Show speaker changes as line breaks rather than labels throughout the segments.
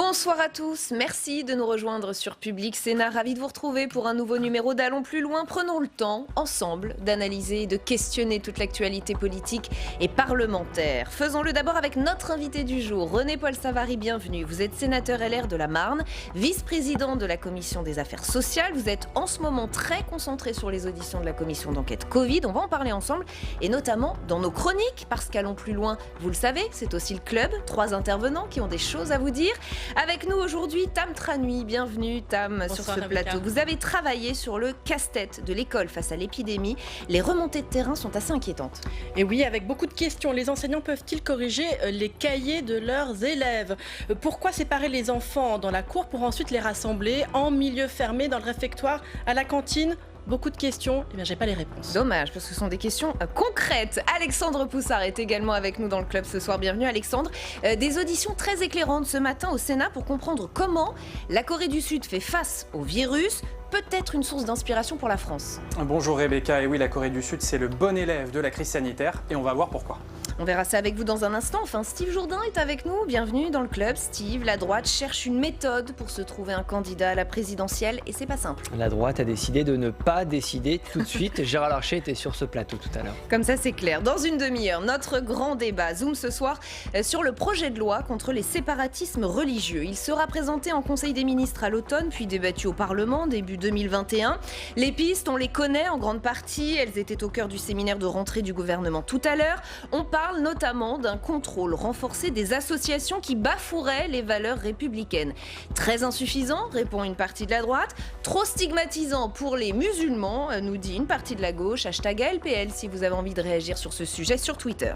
Bonsoir à tous, merci de nous rejoindre sur Public Sénat. Ravi de vous retrouver pour un nouveau numéro d'Allons plus loin. Prenons le temps, ensemble, d'analyser et de questionner toute l'actualité politique et parlementaire. Faisons-le d'abord avec notre invité du jour, René-Paul Savary, bienvenue. Vous êtes sénateur LR de la Marne, vice-président de la Commission des Affaires sociales. Vous êtes en ce moment très concentré sur les auditions de la Commission d'enquête Covid. On va en parler ensemble et notamment dans nos chroniques, parce qu'Allons plus loin, vous le savez, c'est aussi le club. 3 intervenants qui ont des choses à vous dire. Avec nous aujourd'hui, Tam Tranui. Bienvenue Tam. Bonsoir, sur ce plateau. Vous avez travaillé sur le casse-tête de l'école face à l'épidémie. Les remontées de terrain sont assez inquiétantes.
Et oui, avec beaucoup de questions. Les enseignants peuvent-ils corriger les cahiers de leurs élèves? Pourquoi séparer les enfants dans la cour pour ensuite les rassembler en milieu fermé dans le réfectoire, à la cantine? Beaucoup de questions, eh bien j'ai pas les réponses.
Dommage, parce que ce sont des questions concrètes. Alexandre Poussard est également avec nous dans le club ce soir. Bienvenue Alexandre. Des auditions très éclairantes ce matin au Sénat pour comprendre comment la Corée du Sud fait face au virus. Peut-être une source d'inspiration pour la France.
Bonjour Rebecca, et oui, la Corée du Sud, c'est le bon élève de la crise sanitaire, et on va voir pourquoi.
On verra ça avec vous dans un instant. Enfin, Steve Jourdain est avec nous. Bienvenue dans le club. Steve, la droite cherche une méthode pour se trouver un candidat à la présidentielle, et c'est pas simple.
La droite a décidé de ne pas décider tout de suite. Gérard Larcher était sur ce plateau tout à l'heure.
Comme ça, c'est clair. Dans une demi-heure, notre grand débat Zoom ce soir sur le projet de loi contre les séparatismes religieux. Il sera présenté en Conseil des ministres à l'automne, puis débattu au Parlement début 2021. Les pistes, on les connaît en grande partie. Elles étaient au cœur du séminaire de rentrée du gouvernement tout à l'heure. On parle notamment d'un contrôle renforcé des associations qui bafoueraient les valeurs républicaines. Très insuffisant, répond une partie de la droite. Trop stigmatisant pour les musulmans, nous dit une partie de la gauche. Hashtag LPL si vous avez envie de réagir sur ce sujet sur Twitter.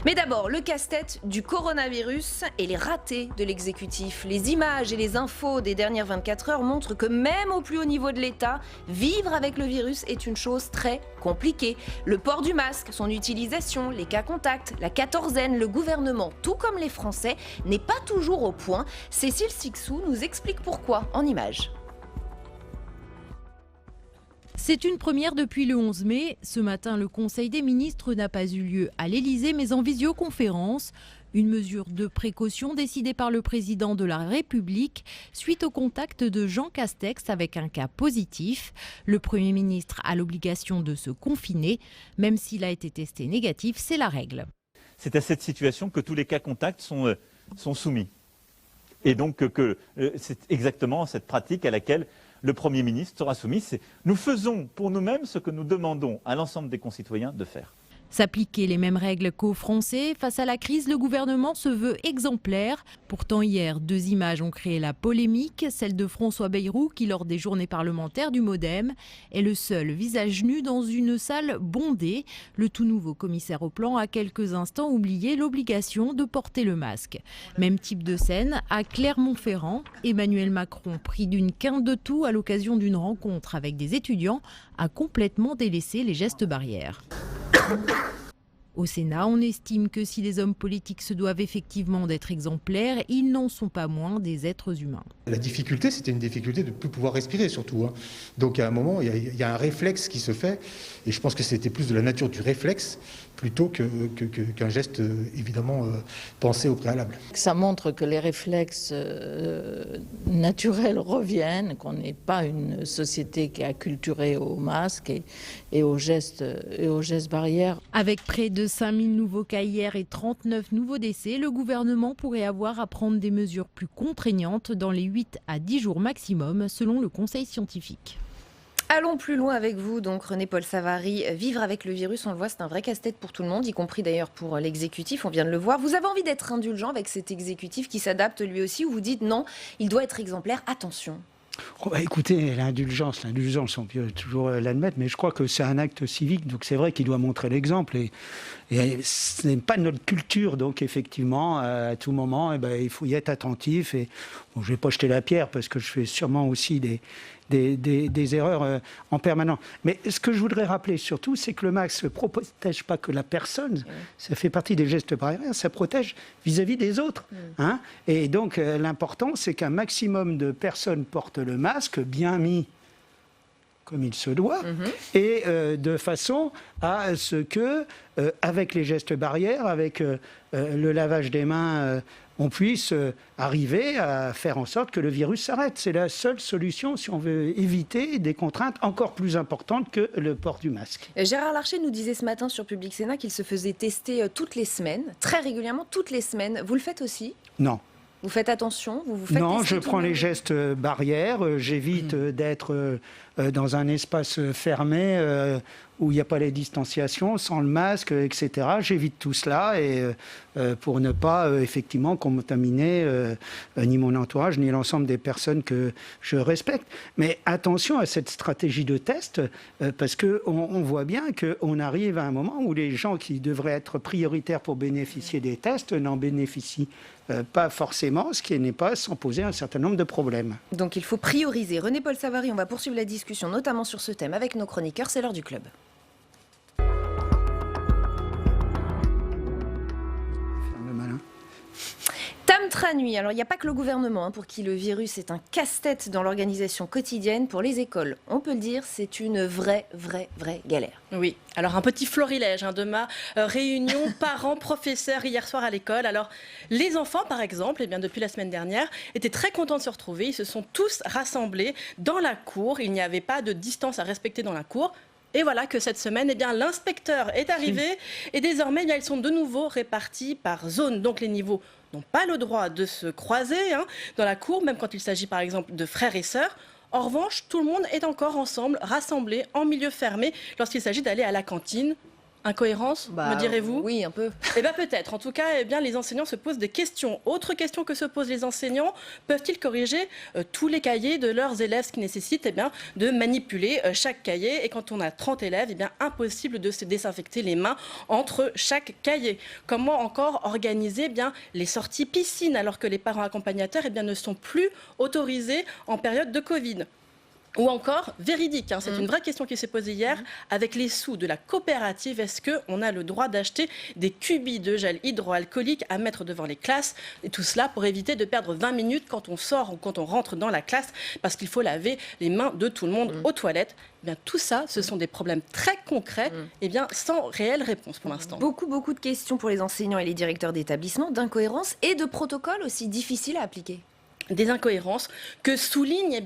Mais d'abord, le casse-tête du coronavirus et les ratés de l'exécutif. Les images et les infos des dernières 24 heures montrent que même au plus haut niveau de l'État, vivre avec le virus est une chose très compliquée. Le port du masque, son utilisation, les cas contacts, la quatorzaine, le gouvernement, tout comme les Français, n'est pas toujours au point. Cécile Sixou nous explique pourquoi en images.
C'est une première depuis le 11 mai. Ce matin, le Conseil des ministres n'a pas eu lieu à l'Élysée, mais en visioconférence. Une mesure de précaution décidée par le président de la République suite au contact de Jean Castex avec un cas positif. Le Premier ministre a l'obligation de se confiner. Même s'il a été testé négatif, c'est la règle.
C'est à cette situation que tous les cas contacts sont soumis. Et donc c'est exactement cette pratique à laquelle le Premier ministre sera soumis. Nous faisons pour nous-mêmes ce que nous demandons à l'ensemble des concitoyens de faire.
S'appliquer les mêmes règles qu'aux Français. Face à la crise, le gouvernement se veut exemplaire. Pourtant, hier, 2 images ont créé la polémique. Celle de François Bayrou, qui, lors des journées parlementaires du MoDem, est le seul visage nu dans une salle bondée. Le tout nouveau commissaire au plan a quelques instants oublié l'obligation de porter le masque. Même type de scène à Clermont-Ferrand. Emmanuel Macron, pris d'une quinte de toux à l'occasion d'une rencontre avec des étudiants, a complètement délaissé les gestes barrières. Au Sénat, on estime que si les hommes politiques se doivent effectivement d'être exemplaires, ils n'en sont pas moins des êtres humains.
La difficulté, c'était une difficulté de ne plus pouvoir respirer surtout. Donc à un moment, il y a un réflexe qui se fait, et je pense que c'était plus de la nature du réflexe plutôt qu'un geste évidemment pensé au préalable.
Ça montre que les réflexes naturels reviennent, qu'on n'est pas une société qui est acculturée aux masques et aux gestes barrières.
Avec près de 5000 nouveaux cas hier et 39 nouveaux décès, le gouvernement pourrait avoir à prendre des mesures plus contraignantes dans les 8 à 10 jours maximum, selon le Conseil scientifique.
Allons plus loin avec vous, donc René-Paul Savary. Vivre avec le virus, on le voit, c'est un vrai casse-tête pour tout le monde, y compris d'ailleurs pour l'exécutif, on vient de le voir. Vous avez envie d'être indulgent avec cet exécutif qui s'adapte lui aussi, ou vous dites non, il doit être exemplaire, attention?
Écoutez, l'indulgence, on peut toujours l'admettre, mais je crois que c'est un acte civique, donc c'est vrai qu'il doit montrer l'exemple. Et ce n'est pas notre culture, donc effectivement, à tout moment, il faut y être attentif. Et bon, je ne vais pas jeter la pierre, parce que je fais sûrement aussi des erreurs en permanence. Mais ce que je voudrais rappeler surtout, c'est que le masque ne protège pas que la personne, ça fait partie des gestes barrières, ça protège vis-à-vis des autres. Et donc l'important, c'est qu'un maximum de personnes portent le masque bien mis comme il se doit, et de façon à ce que, avec les gestes barrières, avec le lavage des mains, on puisse arriver à faire en sorte que le virus s'arrête. C'est la seule solution si on veut éviter des contraintes encore plus importantes que le port du masque.
Gérard Larcher nous disait ce matin sur Public Sénat qu'il se faisait tester toutes les semaines, très régulièrement, toutes les semaines. Vous le faites aussi ?
Non.
Vous faites attention, vous faites
Non,
tester
je prends les gestes barrières, j'évite d'être dans un espace fermé où il n'y a pas les distanciations, sans le masque, etc. J'évite tout cela et pour ne pas effectivement contaminer ni mon entourage, ni l'ensemble des personnes que je respecte. Mais attention à cette stratégie de test, parce qu'on voit bien qu'on arrive à un moment où les gens qui devraient être prioritaires pour bénéficier des tests n'en bénéficient pas forcément, ce qui n'est pas sans poser un certain nombre de problèmes.
Donc il faut prioriser. René-Paul Savary, on va poursuivre la discussion, notamment sur ce thème, avec nos chroniqueurs. C'est l'heure du club. Tam Tranui, alors il n'y a pas que le gouvernement pour qui le virus est un casse-tête dans l'organisation quotidienne. Pour les écoles, on peut le dire, c'est une vraie galère.
Oui, alors un petit florilège de ma réunion parents-professeurs hier soir à l'école. Alors les enfants par exemple, eh bien, depuis la semaine dernière, étaient très contents de se retrouver. Ils se sont tous rassemblés dans la cour. Il n'y avait pas de distance à respecter dans la cour. Et voilà que cette semaine, eh bien, l'inspecteur est arrivé et désormais, eh bien, ils sont de nouveau répartis par zone. Donc les niveaux n'ont pas le droit de se croiser dans la cour, même quand il s'agit par exemple de frères et sœurs. En revanche, tout le monde est encore ensemble, rassemblé en milieu fermé lorsqu'il s'agit d'aller à la cantine. Incohérence, me direz-vous ?
Oui, un peu.
Eh bien peut-être. En tout cas, eh bien, les enseignants se posent des questions. Autre question que se posent les enseignants, peuvent-ils corriger tous les cahiers de leurs élèves, ce qui nécessite de manipuler chaque cahier. Et quand on a 30 élèves, eh bien, impossible de se désinfecter les mains entre chaque cahier. Comment encore organiser les sorties piscine alors que les parents accompagnateurs ne sont plus autorisés en période de Covid ? Ou encore, véridique, c'est une vraie question qui s'est posée hier, avec les sous de la coopérative, est-ce qu'on a le droit d'acheter des cubis de gel hydroalcoolique à mettre devant les classes ? Et tout cela pour éviter de perdre 20 minutes quand on sort ou quand on rentre dans la classe, parce qu'il faut laver les mains de tout le monde aux toilettes. Eh bien, tout ça, ce sont des problèmes très concrets, sans réelle réponse pour l'instant.
Beaucoup de questions pour les enseignants et les directeurs d'établissement, d'incohérences et de protocoles aussi difficiles à appliquer.
Des incohérences que souligne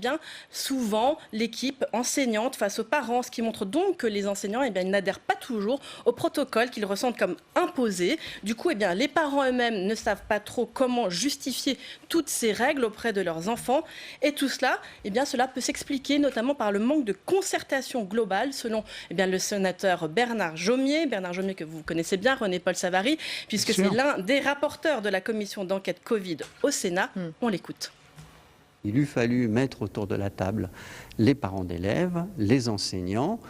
souvent l'équipe enseignante face aux parents, ce qui montre donc que les enseignants ils n'adhèrent pas toujours au protocole qu'ils ressentent comme imposé. Du coup, les parents eux-mêmes ne savent pas trop comment justifier toutes ces règles auprès de leurs enfants. Et tout cela, cela peut s'expliquer notamment par le manque de concertation globale, selon le sénateur Bernard Jomier que vous connaissez bien, René-Paul Savary, puisque c'est l'un des rapporteurs de la commission d'enquête Covid au Sénat. On l'écoute.
Il eût fallu mettre autour de la table les parents d'élèves, les enseignants,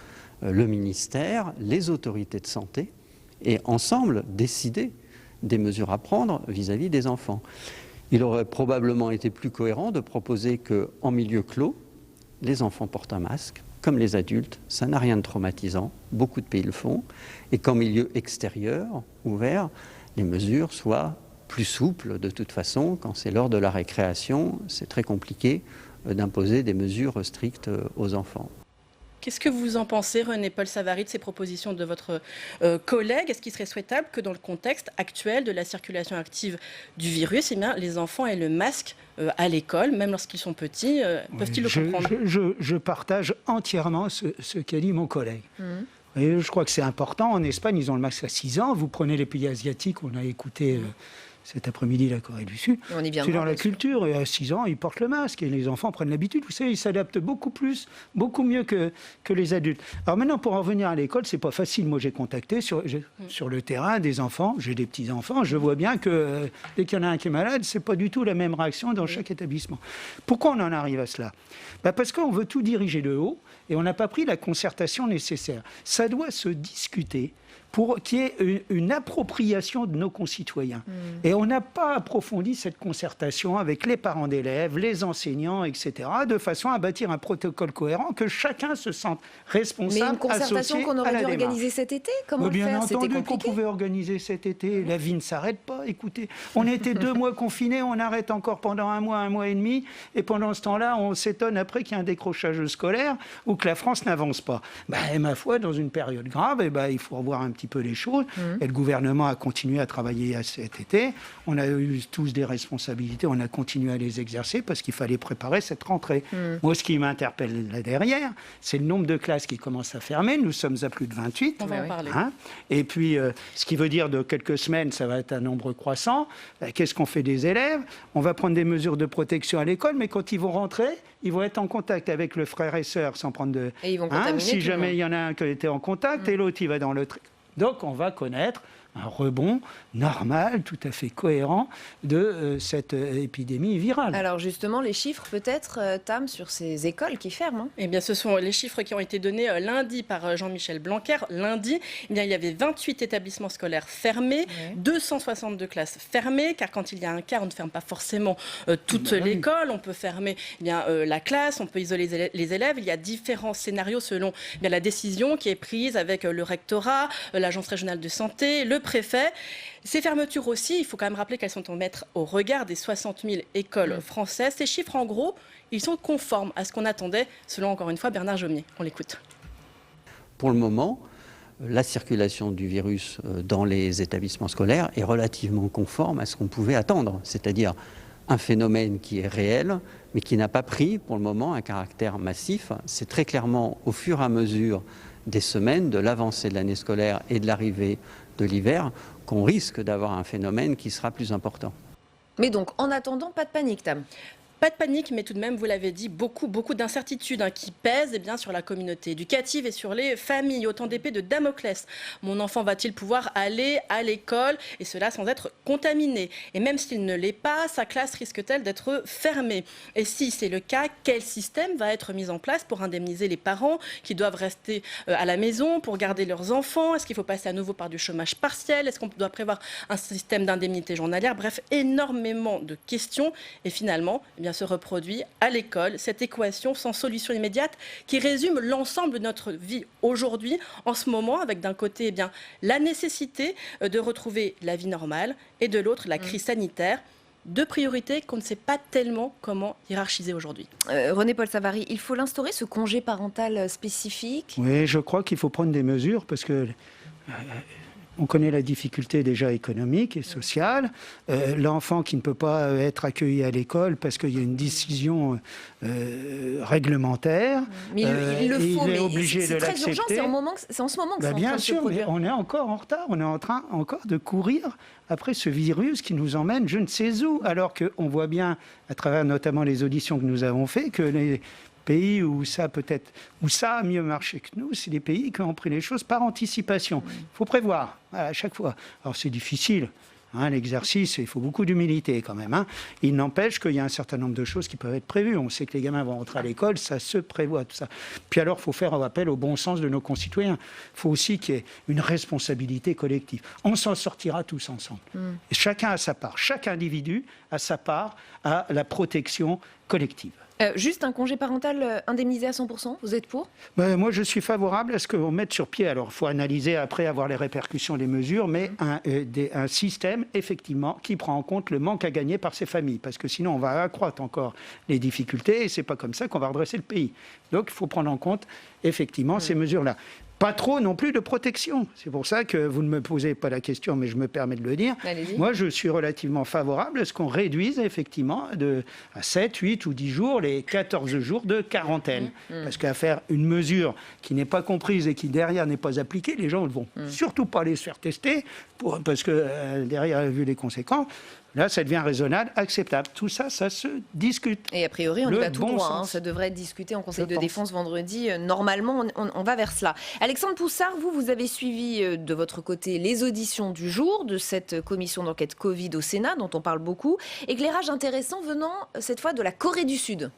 le ministère, les autorités de santé, et ensemble décider des mesures à prendre vis-à-vis des enfants. Il aurait probablement été plus cohérent de proposer qu'en milieu clos, les enfants portent un masque, comme les adultes, ça n'a rien de traumatisant, beaucoup de pays le font, et qu'en milieu extérieur, ouvert, les mesures soient plus souple de toute façon. Quand c'est l'heure de la récréation, c'est très compliqué d'imposer des mesures strictes aux enfants.
Qu'est-ce que vous en pensez, René-Paul Savary, de ces propositions de votre collègue ? Est-ce qu'il serait souhaitable que dans le contexte actuel de la circulation active du virus, les enfants aient le masque à l'école, même lorsqu'ils sont petits ? Peuvent-ils le comprendre ?
Je partage entièrement ce qu'a dit mon collègue. Et je crois que c'est important. En Espagne, ils ont le masque à 6 ans. Vous prenez les pays asiatiques, on a écouté cet après-midi la Corée du Sud. C'est dans la culture, et à 6 ans, ils portent le masque et les enfants prennent l'habitude. Vous savez, ils s'adaptent beaucoup mieux que les adultes. Alors maintenant, pour en revenir à l'école, c'est pas facile. Moi, j'ai contacté sur le terrain des enfants. J'ai des petits-enfants. Je vois bien que dès qu'il y en a un qui est malade, c'est pas du tout la même réaction dans chaque établissement. Pourquoi on en arrive à cela ? Parce qu'on veut tout diriger de haut et on n'a pas pris la concertation nécessaire. Ça doit se discuter pour qu'il y ait une appropriation de nos concitoyens. Et on n'a pas approfondi cette concertation avec les parents d'élèves, les enseignants, etc., de façon à bâtir un protocole cohérent, que chacun se sente responsable.
Mais une concertation qu'on aurait dû organiser cet été, comment le faire? C'était
Bien entendu qu'on
compliqué.
pouvait organiser cet été. La vie ne s'arrête pas. Écoutez, on était 2 mois confinés, on arrête encore pendant 1 mois et demi, et pendant ce temps-là, on s'étonne après qu'il y ait un décrochage scolaire ou que la France n'avance pas. Et ma foi, dans une période grave, il faut revoir un petit peu les choses. Et le gouvernement a continué à travailler cet été. On a eu tous des responsabilités, on a continué à les exercer parce qu'il fallait préparer cette rentrée. Moi, ce qui m'interpelle là derrière, c'est le nombre de classes qui commencent à fermer. Nous sommes à plus de 28.
On va en parler.
Et puis, ce qui veut dire de quelques semaines, ça va être un nombre croissant. Qu'est-ce qu'on fait des élèves? On va prendre des mesures de protection à l'école, mais quand ils vont rentrer, ils vont être en contact avec le frère et sœur sans prendre de...
Et ils vont contaminer
si
tout le
jamais
monde.
il y en a un qui a été en contact et l'autre, il va dans le... Donc, on va connaître un rebond normal, tout à fait cohérent de cette épidémie virale.
Alors justement, les chiffres peut-être, Tam, sur ces écoles qui ferment.
Eh bien, ce sont les chiffres qui ont été donnés lundi par Jean-Michel Blanquer. Lundi, il y avait 28 établissements scolaires fermés, 262 classes fermées, car quand il y a un cas, on ne ferme pas forcément toute l'école. On peut fermer la classe, on peut isoler les élèves. Il y a différents scénarios selon la décision qui est prise avec le rectorat, l'agence régionale de santé, le préfet. Ces fermetures aussi, il faut quand même rappeler qu'elles sont à mettre au regard des 60 000 écoles françaises. Ces chiffres, en gros, ils sont conformes à ce qu'on attendait, selon, encore une fois, Bernard Jomier. On l'écoute.
Pour le moment, la circulation du virus dans les établissements scolaires est relativement conforme à ce qu'on pouvait attendre, c'est-à-dire un phénomène qui est réel, mais qui n'a pas pris, pour le moment, un caractère massif. C'est très clairement au fur et à mesure des semaines, de l'avancée de l'année scolaire et de l'arrivée de l'hiver, qu'on risque d'avoir un phénomène qui sera plus important.
Mais donc, en attendant, pas de panique, Tam.
Pas de panique, mais tout de même, vous l'avez dit, beaucoup d'incertitudes qui pèsent sur la communauté éducative et sur les familles. Autant d'épées de Damoclès. Mon enfant va-t-il pouvoir aller à l'école, et cela sans être contaminé? Et même s'il ne l'est pas, sa classe risque-t-elle d'être fermée? Et si c'est le cas, quel système va être mis en place pour indemniser les parents qui doivent rester à la maison pour garder leurs enfants? Est-ce qu'il faut passer à nouveau par du chômage partiel? Est-ce qu'on doit prévoir un système d'indemnité journalière? Bref, énormément de questions. Et finalement, se reproduit à l'école cette équation sans solution immédiate qui résume l'ensemble de notre vie aujourd'hui, en ce moment, avec d'un côté la nécessité de retrouver la vie normale et de l'autre la crise sanitaire. 2 priorités qu'on ne sait pas tellement comment hiérarchiser aujourd'hui.
René-Paul Savary, il faut l'instaurer, ce congé parental spécifique?
Oui, je crois qu'il faut prendre des mesures parce que... on connaît la difficulté déjà économique et sociale. L'enfant qui ne peut pas être accueilli à l'école parce qu'il y a une décision réglementaire.
Mais il le faut,
il est
mais
obligé
c'est
de
très urgent,
l'accepter.
c'est en ce moment que c'est en train
Bien
de se
sûr, mais
produire.
on est encore en retard. On est en train encore de courir après ce virus qui nous emmène je ne sais où. Alors qu'on voit bien, à travers notamment les auditions que nous avons faites, que les pays où ça a mieux marché que nous, c'est des pays qui ont pris les choses par anticipation. Il faut prévoir à chaque fois. Alors c'est difficile, l'exercice, il faut beaucoup d'humilité quand même. Il n'empêche qu'il y a un certain nombre de choses qui peuvent être prévues. On sait que les gamins vont rentrer à l'école, ça se prévoit, tout ça. Puis alors, il faut faire appel au bon sens de nos concitoyens. Il faut aussi qu'il y ait une responsabilité collective. On s'en sortira tous ensemble. Et chacun a sa part. Chaque individu a sa part à la protection collective.
Juste un congé parental indemnisé à 100%, vous êtes pour?
Moi, je suis favorable à ce qu'on mette sur pied. Alors, il faut analyser après, avoir les répercussions des mesures, mais un système, effectivement, qui prend en compte le manque à gagner par ces familles. Parce que sinon, on va accroître encore les difficultés et ce n'est pas comme ça qu'on va redresser le pays. Donc, il faut prendre en compte, effectivement, ces mesures-là. Pas trop non plus de protection. C'est pour ça que vous ne me posez pas la question, mais je me permets de le dire.
Allez-y.
Moi, je suis relativement favorable à ce qu'on réduise effectivement à 7, 8 ou 10 jours, les 14 jours de quarantaine. Parce qu'à faire une mesure qui n'est pas comprise et qui derrière n'est pas appliquée, les gens ne vont surtout pas aller se faire tester parce que derrière, vu les conséquences, là, ça devient raisonnable, acceptable. Tout ça, ça se discute.
Et a priori, on y va tout droit. Ça devrait être discuté en Conseil de défense vendredi. Normalement, on va vers cela. Alexandre Poussard, vous avez suivi de votre côté les auditions du jour de cette commission d'enquête Covid au Sénat, dont on parle beaucoup. Éclairage intéressant venant cette fois de la Corée du Sud.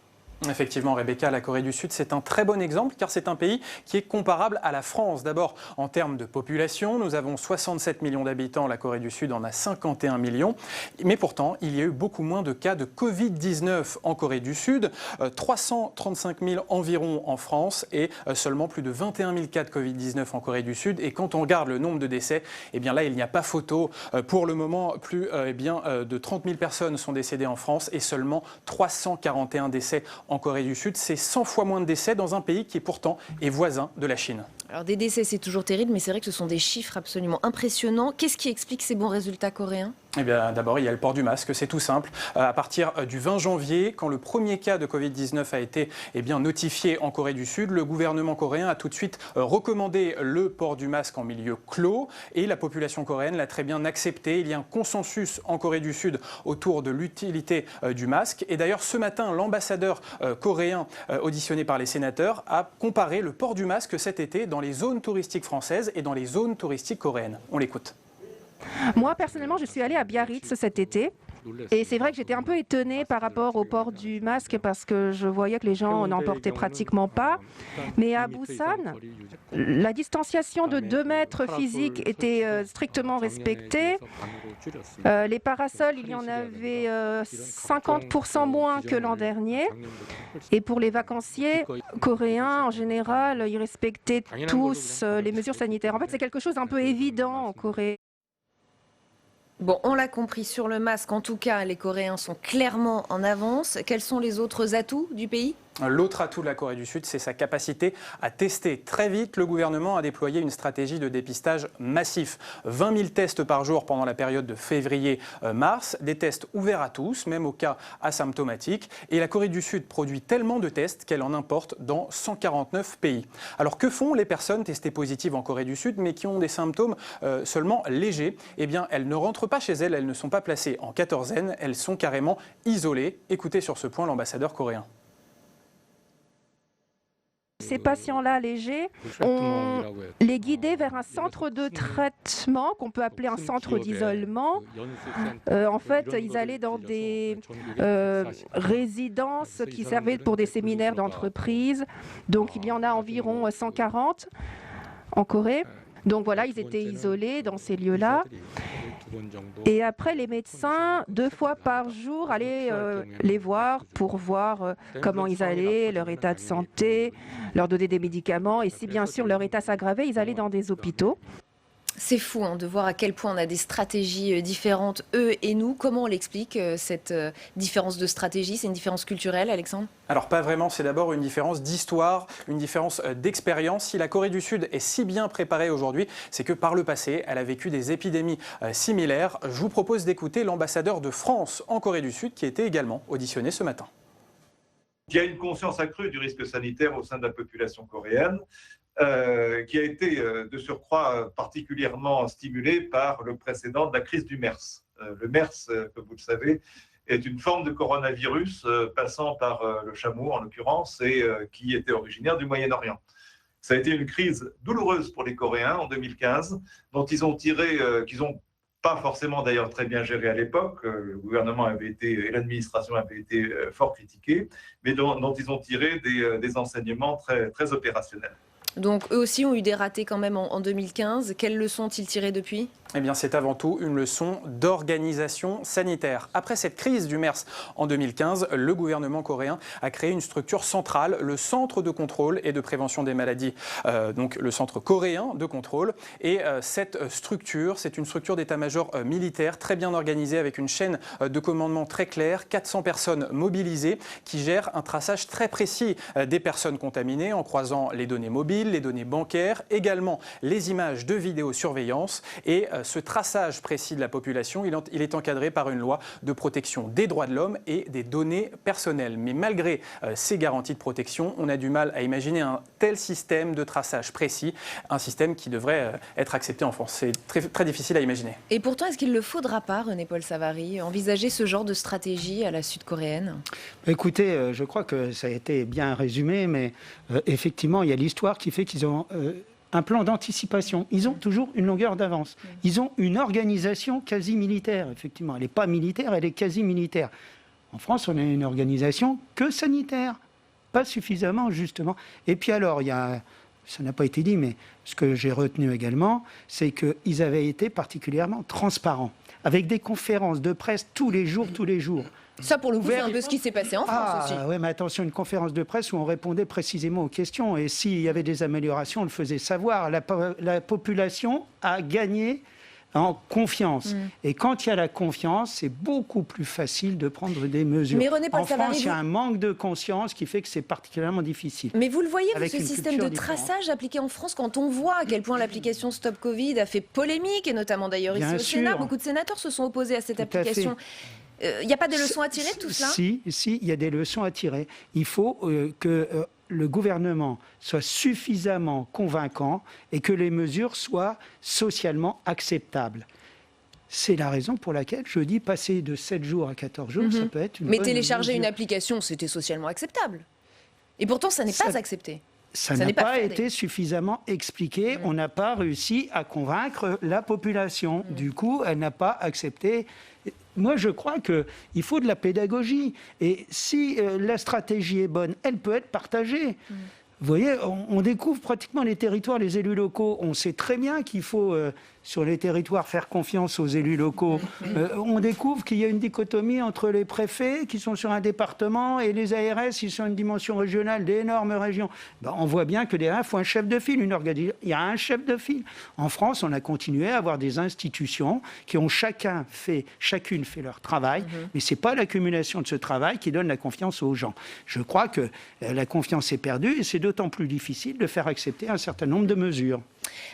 Effectivement, Rebecca, la Corée du Sud, c'est un très bon exemple car c'est un pays qui est comparable à la France. D'abord, en termes de population, nous avons 67 millions d'habitants, la Corée du Sud en a 51 millions. Mais pourtant, il y a eu beaucoup moins de cas de Covid-19 en Corée du Sud, 335 000 environ en France et seulement plus de 21 000 cas de Covid-19 en Corée du Sud. Et quand on regarde le nombre de décès, eh bien là, il n'y a pas photo. Pour le moment, plus de 30 000 personnes sont décédées en France et seulement 341 décès en Corée du Sud. C'est 100 fois moins de décès dans un pays qui pourtant est voisin de la Chine.
Alors des décès, c'est toujours terrible, mais c'est vrai que ce sont des chiffres absolument impressionnants. Qu'est-ce qui explique ces bons résultats coréens ?
Eh bien, d'abord, il y a le port du masque, c'est tout simple. À partir du 20 janvier, quand le premier cas de Covid-19 a été notifié en Corée du Sud, le gouvernement coréen a tout de suite recommandé le port du masque en milieu clos et la population coréenne l'a très bien accepté. Il y a un consensus en Corée du Sud autour de l'utilité du masque. Et d'ailleurs, ce matin, l'ambassadeur coréen auditionné par les sénateurs a comparé le port du masque cet été dans les zones touristiques françaises et dans les zones touristiques coréennes. On l'écoute.
Moi, personnellement, je suis allée à Biarritz cet été. Et c'est vrai que j'étais un peu étonnée par rapport au port du masque parce que je voyais que les gens n'en portaient pratiquement pas. Mais à Busan, la distanciation de 2 mètres physique était strictement respectée. Les parasols, il y en avait 50% moins que l'an dernier. Et pour les vacanciers coréens, en général, ils respectaient tous les mesures sanitaires. En fait, c'est quelque chose d'un peu évident en Corée.
Bon, on l'a compris, sur le masque, en tout cas, les Coréens sont clairement en avance. Quels sont les autres atouts du pays ?
L'autre atout de la Corée du Sud, c'est sa capacité à tester. Très vite, le gouvernement a déployé une stratégie de dépistage massif. 20 000 tests par jour pendant la période de février-mars, des tests ouverts à tous, même aux cas asymptomatiques. Et la Corée du Sud produit tellement de tests qu'elle en importe dans 149 pays. Alors que font les personnes testées positives en Corée du Sud, mais qui ont des symptômes seulement légers ? Eh bien, elles ne rentrent pas chez elles, elles ne sont pas placées en quatorzaine, elles sont carrément isolées. Écoutez sur ce point l'ambassadeur coréen.
Ces patients-là légers, on les guidait vers un centre de traitement qu'on peut appeler un centre d'isolement. En fait, ils allaient dans des résidences qui servaient pour des séminaires d'entreprise. Donc, il y en a environ 140 en Corée. Donc voilà, ils étaient isolés dans ces lieux-là. Et après, les médecins, 2 fois par jour, allaient les voir pour voir comment ils allaient, leur état de santé, leur donner des médicaments. Et si bien sûr leur état s'aggravait, ils allaient dans des hôpitaux.
C'est fou de voir à quel point on a des stratégies différentes, eux et nous. Comment on l'explique, cette différence de stratégie ? C'est une différence culturelle, Alexandre ?
Alors pas vraiment, c'est d'abord une différence d'histoire, une différence d'expérience. Si la Corée du Sud est si bien préparée aujourd'hui, c'est que par le passé, elle a vécu des épidémies similaires. Je vous propose d'écouter l'ambassadeur de France en Corée du Sud qui était également auditionné ce matin.
Il y a une conscience accrue du risque sanitaire au sein de la population coréenne. Qui a été de surcroît particulièrement stimulé par le précédent de la crise du MERS. Le MERS, comme vous le savez, est une forme de coronavirus passant par le chameau en l'occurrence et qui était originaire du Moyen-Orient. Ça a été une crise douloureuse pour les Coréens en 2015, dont ils ont tiré, qu'ils n'ont pas forcément d'ailleurs très bien géré à l'époque. Le gouvernement avait été et l'administration avait été fort critiqués, mais dont ils ont tiré des enseignements très, très opérationnels.
Donc eux aussi ont eu des ratés quand même en 2015. Quelles leçons ont-ils tirées depuis ?
Eh bien, c'est avant tout une leçon d'organisation sanitaire. Après cette crise du MERS en 2015, le gouvernement coréen a créé une structure centrale, le Centre de contrôle et de prévention des maladies, donc le Centre coréen de contrôle. Et cette structure, c'est une structure d'état-major militaire très bien organisée avec une chaîne de commandement très claire, 400 personnes mobilisées qui gèrent un traçage très précis des personnes contaminées en croisant les données mobiles, les données bancaires, également les images de vidéosurveillance et ce traçage précis de la population, il est encadré par une loi de protection des droits de l'homme et des données personnelles. Mais malgré ces garanties de protection, on a du mal à imaginer un tel système de traçage précis, un système qui devrait être accepté en France. C'est très, très difficile à imaginer.
Et pourtant, est-ce qu'il ne le faudra pas, René-Paul Savary, envisager ce genre de stratégie à la sud-coréenne ?
Écoutez, je crois que ça a été bien résumé, mais effectivement, il y a l'histoire qui fait qu'ils ont un plan d'anticipation. Ils ont toujours une longueur d'avance. Ils ont une organisation quasi militaire, effectivement. Elle n'est pas militaire, elle est quasi militaire. En France, on a une organisation que sanitaire. pas suffisamment justement. Et puis alors, ça n'a pas été dit, mais ce que j'ai retenu également, c'est qu'ils avaient été particulièrement transparents, avec des conférences de presse tous les jours.
Ça, pour le coup, c'est un peu ce qui s'est passé en France aussi.
Oui, mais attention, une conférence de presse où on répondait précisément aux questions. Et s'il y avait des améliorations, on le faisait savoir. La population a gagné en confiance. Et quand il y a la confiance, c'est beaucoup plus facile de prendre des mesures.
Mais René-Paul
en
Savary,
France, il y a un manque de conscience qui fait que c'est particulièrement difficile.
Mais vous le voyez,
avec
ce
une
système de
culture
traçage appliqué en France, quand on voit à quel point l'application Stop Covid a fait polémique, et notamment d'ailleurs ici
Bien
au Sénat,
sûr.
beaucoup de sénateurs se sont opposés à cette
Tout à
application. Il n'y a pas des leçons à tirer de tout cela ?
Si, il y a des leçons à tirer. Il faut que le gouvernement soit suffisamment convaincant et que les mesures soient socialement acceptables. C'est la raison pour laquelle je dis passer de 7 jours à 14 jours, ça peut être une
Mais
bonne
télécharger
mesure.
une application, c'était socialement acceptable. Et pourtant, ça n'est pas accepté.
Ça
n'est
n'a pas
fait.
été suffisamment expliqué. On n'a pas réussi à convaincre la population. Du coup, elle n'a pas accepté. Moi, je crois qu'il faut de la pédagogie. Et si la stratégie est bonne, elle peut être partagée. Vous voyez, on découvre pratiquement les territoires, les élus locaux. On sait très bien qu'il faut, sur les territoires, faire confiance aux élus locaux. On découvre qu'il y a une dichotomie entre les préfets, qui sont sur un département, et les ARS, qui sont sur une dimension régionale, d'énormes régions. On voit bien que derrière, il faut un chef de file, une organisation. Il y a un chef de file. En France, on a continué à avoir des institutions qui ont chacune fait leur travail, mais ce n'est pas l'accumulation de ce travail qui donne la confiance aux gens. Je crois que la confiance est perdue, et c'est d'autant plus difficile de faire accepter un certain nombre de mesures.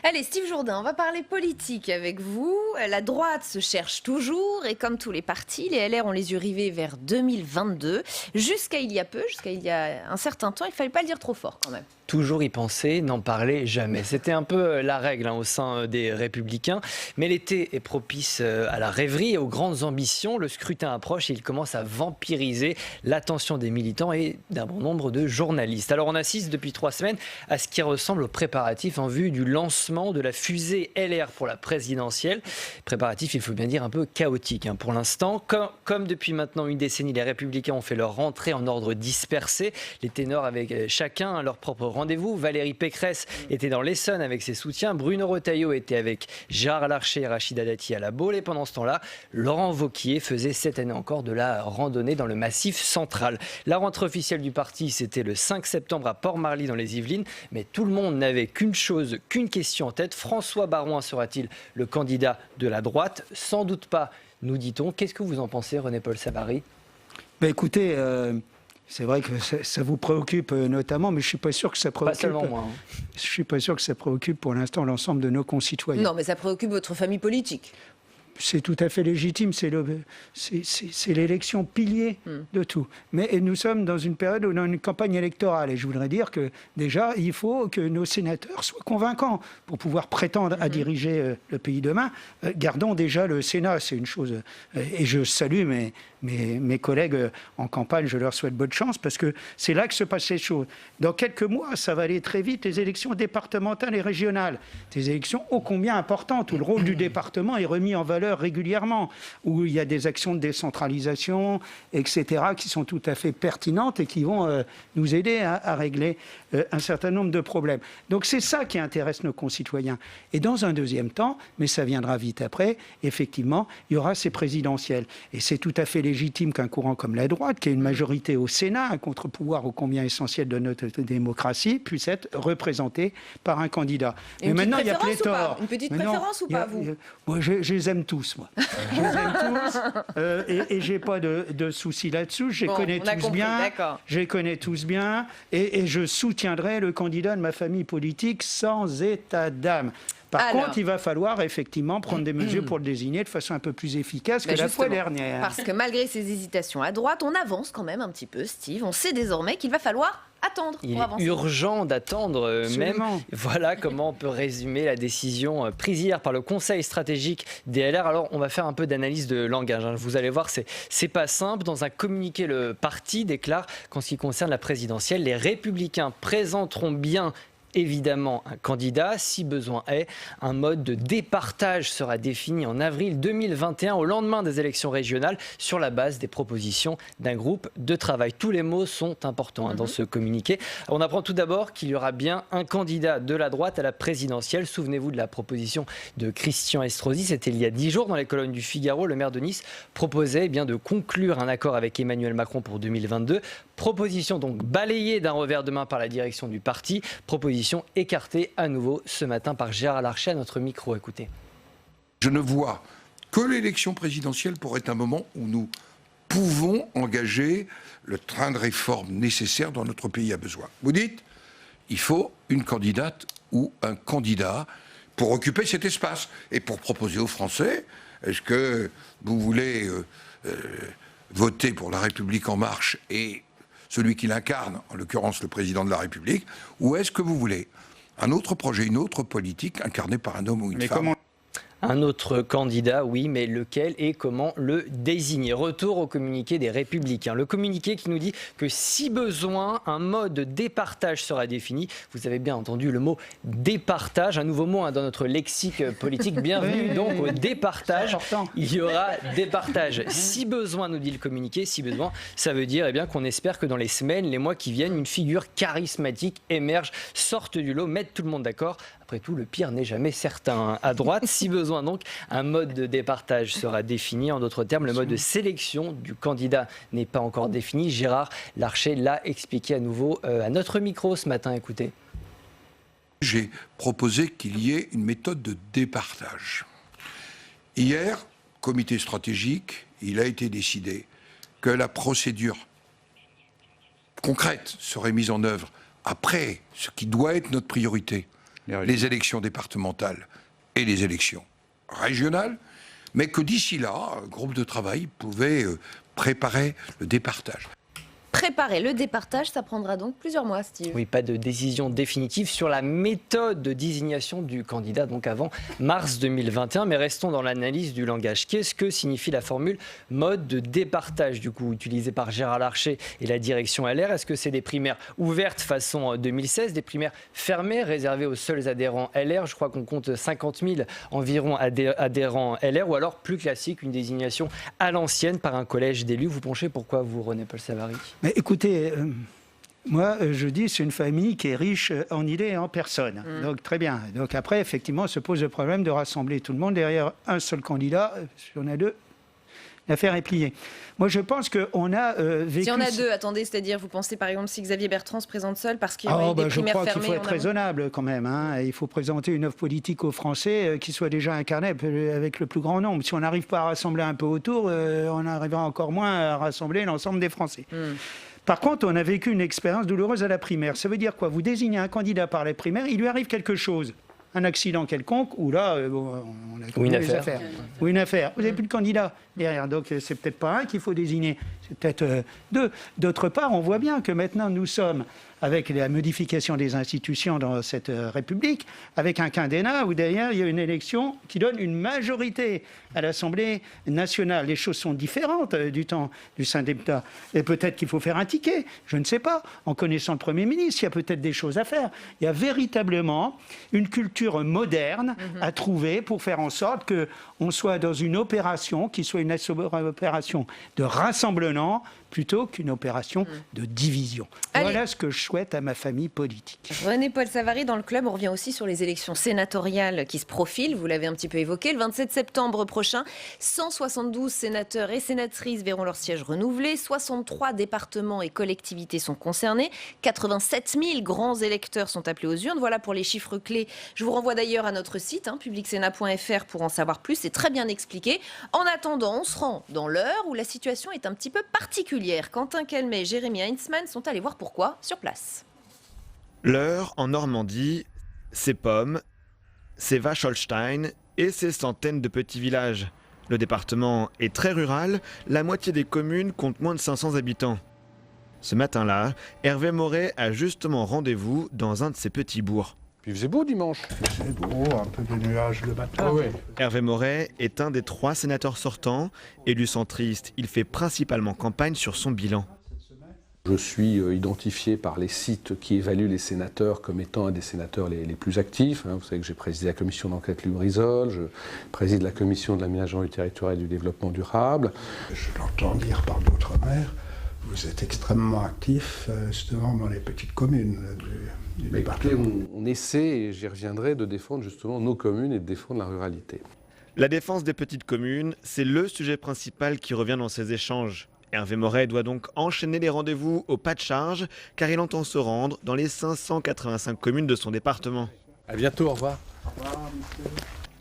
Allez, Steve Jourdain, on va parler politique avec vous. La droite se cherche toujours et comme tous les partis, les LR ont les yeux rivés vers 2022. Jusqu'à il y a un certain temps, il ne fallait pas le dire trop fort quand même.
Toujours y penser, n'en parler jamais. C'était un peu la règle au sein des Républicains. Mais l'été est propice à la rêverie et aux grandes ambitions. Le scrutin approche et il commence à vampiriser l'attention des militants et d'un bon nombre de journalistes. Alors on assiste depuis 3 semaines à ce qui ressemble aux préparatifs en vue du lancement de la fusée LR pour la présidentielle. Préparatifs, il faut bien dire, un peu chaotiques pour l'instant. Comme depuis maintenant une décennie, les Républicains ont fait leur rentrée en ordre dispersé. Les ténors avec chacun leur propre rendez-vous. Valérie Pécresse était dans l'Essonne avec ses soutiens. Bruno Retailleau était avec Gérard Larcher et Rachida Dati à La Baule. Et pendant ce temps-là, Laurent Wauquiez faisait cette année encore de la randonnée dans le Massif central. La rentrée officielle du parti, c'était le 5 septembre à Port-Marly dans les Yvelines. Mais tout le monde n'avait qu'une question en tête. François Baroin sera-t-il le candidat de la droite ? Sans doute pas, nous dit-on. Qu'est-ce que vous en pensez, René-Paul Savary ?
Écoutez, c'est vrai que ça vous préoccupe notamment, mais je ne suis pas sûr que ça préoccupe.
Pas seulement moi.
Je ne suis pas sûr que ça préoccupe pour l'instant l'ensemble de nos concitoyens.
Non, mais ça préoccupe votre famille politique.
C'est tout à fait légitime, c'est l'élection pilier de tout. Mais nous sommes dans une période où on a une campagne électorale et je voudrais dire que déjà, il faut que nos sénateurs soient convaincants pour pouvoir prétendre à diriger le pays demain. Gardons déjà le Sénat, c'est une chose. Et je salue mes collègues en campagne, je leur souhaite bonne chance parce que c'est là que se passent les choses. Dans quelques mois, ça va aller très vite, les élections départementales et régionales. Des élections ô combien importantes où le rôle du département est remis en valeur régulièrement, où il y a des actions de décentralisation, etc., qui sont tout à fait pertinentes et qui vont nous aider à régler un certain nombre de problèmes. Donc c'est ça qui intéresse nos concitoyens. Et dans un deuxième temps, mais ça viendra vite après, effectivement, il y aura ces présidentielles. Et c'est tout à fait légitime qu'un courant comme la droite, qui a une majorité au Sénat, un contre-pouvoir ô combien essentiel de notre démocratie, puisse être représenté par un candidat.
Mais maintenant, il y a pléthore. Une petite préférence ou pas, vous ?
Moi, je les aime tous, moi. Je les aime tous et j'ai pas de soucis là-dessous. Je les connais tous bien. Je les connais tous bien et je soutiendrai le candidat de ma famille politique sans état d'âme. Par contre, il va falloir effectivement prendre des mesures pour le désigner de façon un peu plus efficace que la fois dernière.
Parce que malgré ces hésitations à droite, on avance quand même un petit peu, Steve. On sait désormais qu'il va falloir attendre pour avancer.
Il est urgent d'attendre même. Voilà comment on peut résumer la décision prise hier par le Conseil stratégique des LR. Alors, on va faire un peu d'analyse de langage. Vous allez voir, c'est pas simple. Dans un communiqué, le parti déclare qu'en ce qui concerne la présidentielle, les Républicains présenteront bien évidemment un candidat. Si besoin est, un mode de départage sera défini en avril 2021, au lendemain des élections régionales, sur la base des propositions d'un groupe de travail. Tous les mots sont importants dans ce communiqué. On apprend tout d'abord qu'il y aura bien un candidat de la droite à la présidentielle. Souvenez-vous de la proposition de Christian Estrosi, c'était il y a 10 jours dans les colonnes du Figaro. Le maire de Nice proposait de conclure un accord avec Emmanuel Macron pour 2022. Proposition donc balayée d'un revers de main par la direction du parti. Proposition écartée à nouveau ce matin par Gérard Larcher à notre micro. Écoutez.
Je ne vois que l'élection présidentielle pour être un moment où nous pouvons engager le train de réforme nécessaire dont notre pays a besoin. Vous dites, il faut une candidate ou un candidat pour occuper cet espace et pour proposer aux Français, est-ce que vous voulez voter pour La République En Marche et celui qui l'incarne, en l'occurrence le président de la République, ou est-ce que vous voulez un autre projet, une autre politique incarnée par un homme ou une femme ?
Un autre candidat, oui, mais lequel et comment le désigner? Retour au communiqué des Républicains. Le communiqué qui nous dit que si besoin, un mode de départage sera défini. Vous avez bien entendu le mot départage, un nouveau mot dans notre lexique politique. Bienvenue donc au départage. Il y aura départage. Si besoin, nous dit le communiqué, si besoin, ça veut dire qu'on espère que dans les semaines, les mois qui viennent, une figure charismatique émerge, sorte du lot, mette tout le monde d'accord. Après tout, le pire n'est jamais certain. À droite, si besoin donc, un mode de départage sera défini. En d'autres termes, le mode de sélection du candidat n'est pas encore défini. Gérard Larcher l'a expliqué à nouveau à notre micro ce matin. Écoutez.
J'ai proposé qu'il y ait une méthode de départage. Hier, comité stratégique, il a été décidé que la procédure concrète serait mise en œuvre après ce qui doit être notre priorité, les élections départementales et les élections régionales, mais que d'ici là, un groupe de travail pouvait préparer le départage.
Préparer le départage, ça prendra donc plusieurs mois, Steve.
Oui, pas de décision définitive sur la méthode de désignation du candidat, donc avant mars 2021. Mais restons dans l'analyse du langage. Qu'est-ce que signifie la formule mode de départage, du coup, utilisée par Gérard Larcher et la direction LR? Est-ce que c'est des primaires ouvertes façon 2016, des primaires fermées, réservées aux seuls adhérents LR? Je crois qu'on compte 50 000 environ adhérents LR, ou alors plus classique, une désignation à l'ancienne par un collège d'élus. Vous penchez pourquoi, vous, René-Paul Savary?
Mais écoutez, moi je dis c'est une famille qui est riche en idées et en personnes. Donc très bien. Donc après, effectivement, se pose le problème de rassembler tout le monde derrière un seul candidat. Si on a deux, l'affaire est pliée. Moi je pense qu'on a vécu...
Si on a deux, attendez, c'est-à-dire vous pensez par exemple si Xavier Bertrand se présente seul parce qu'il y aurait des primaires fermées?
Je crois qu'il faut être raisonnable quand même. Il faut présenter une offre politique aux Français qui soit déjà incarnée avec le plus grand nombre. Si on n'arrive pas à rassembler un peu autour, on arrivera encore moins à rassembler l'ensemble des Français. Par contre, on a vécu une expérience douloureuse à la primaire. Ça veut dire quoi? Vous désignez un candidat par les primaires, il lui arrive quelque chose. Un accident quelconque, ou là, on a connu les affaires. Ou une affaire. Vous n'avez plus de candidat derrière, donc c'est peut-être pas un qu'il faut désigner, c'est peut-être deux. D'autre part, on voit bien que maintenant nous sommes, avec la modification des institutions dans cette République, avec un quinquennat où derrière il y a une élection qui donne une majorité à l'Assemblée nationale. Les choses sont différentes du temps du syndicat. Et peut-être qu'il faut faire un ticket, je ne sais pas. En connaissant le Premier ministre, il y a peut-être des choses à faire. Il y a véritablement une culture moderne à trouver pour faire en sorte qu'on soit dans une opération qui soit une opération de rassemblement plutôt qu'une opération de division. Voilà ce que je souhaite à ma famille politique.
René-Paul Savary, dans le club, on revient aussi sur les élections sénatoriales qui se profilent. Vous l'avez un petit peu évoqué. Le 27 septembre prochain, 172 sénateurs et sénatrices verront leur siège renouvelé. 63 départements et collectivités sont concernés. 87 000 grands électeurs sont appelés aux urnes. Voilà pour les chiffres clés. Je vous renvoie d'ailleurs à notre site, publicsénat.fr, pour en savoir plus. C'est très bien expliqué. En attendant, on se rend dans l'heure où la situation est un petit peu particulière. Quentin Kelmet et Jérémy Heinzmann sont allés voir pourquoi sur place.
L'heure en Normandie, ses pommes, ses vaches Holstein et ses centaines de petits villages. Le département est très rural, la moitié des communes comptent moins de 500 habitants. Ce matin-là, Hervé Moret a justement rendez-vous dans un de ces petits bourgs.
Il faisait beau dimanche.
C'est beau, un peu de nuages le matin.
Hervé Moret est un des 3 sénateurs sortants. Élu centriste, il fait principalement campagne sur son bilan.
Je suis identifié par les sites qui évaluent les sénateurs comme étant un des sénateurs les plus actifs. Vous savez que j'ai présidé la commission d'enquête Lubrizol, je préside la commission de l'aménagement du territoire et du développement durable.
Je l'entends dire par d'autres maires, vous êtes extrêmement actif justement dans les petites communes du département.
Écoutez, on essaie, et j'y reviendrai, de défendre justement nos communes et de défendre la ruralité.
La défense des petites communes, c'est le sujet principal qui revient dans ces échanges. Hervé Moret doit donc enchaîner les rendez-vous au pas de charge, car il entend se rendre dans les 585 communes de son département.
À bientôt, au revoir.
Au revoir, monsieur.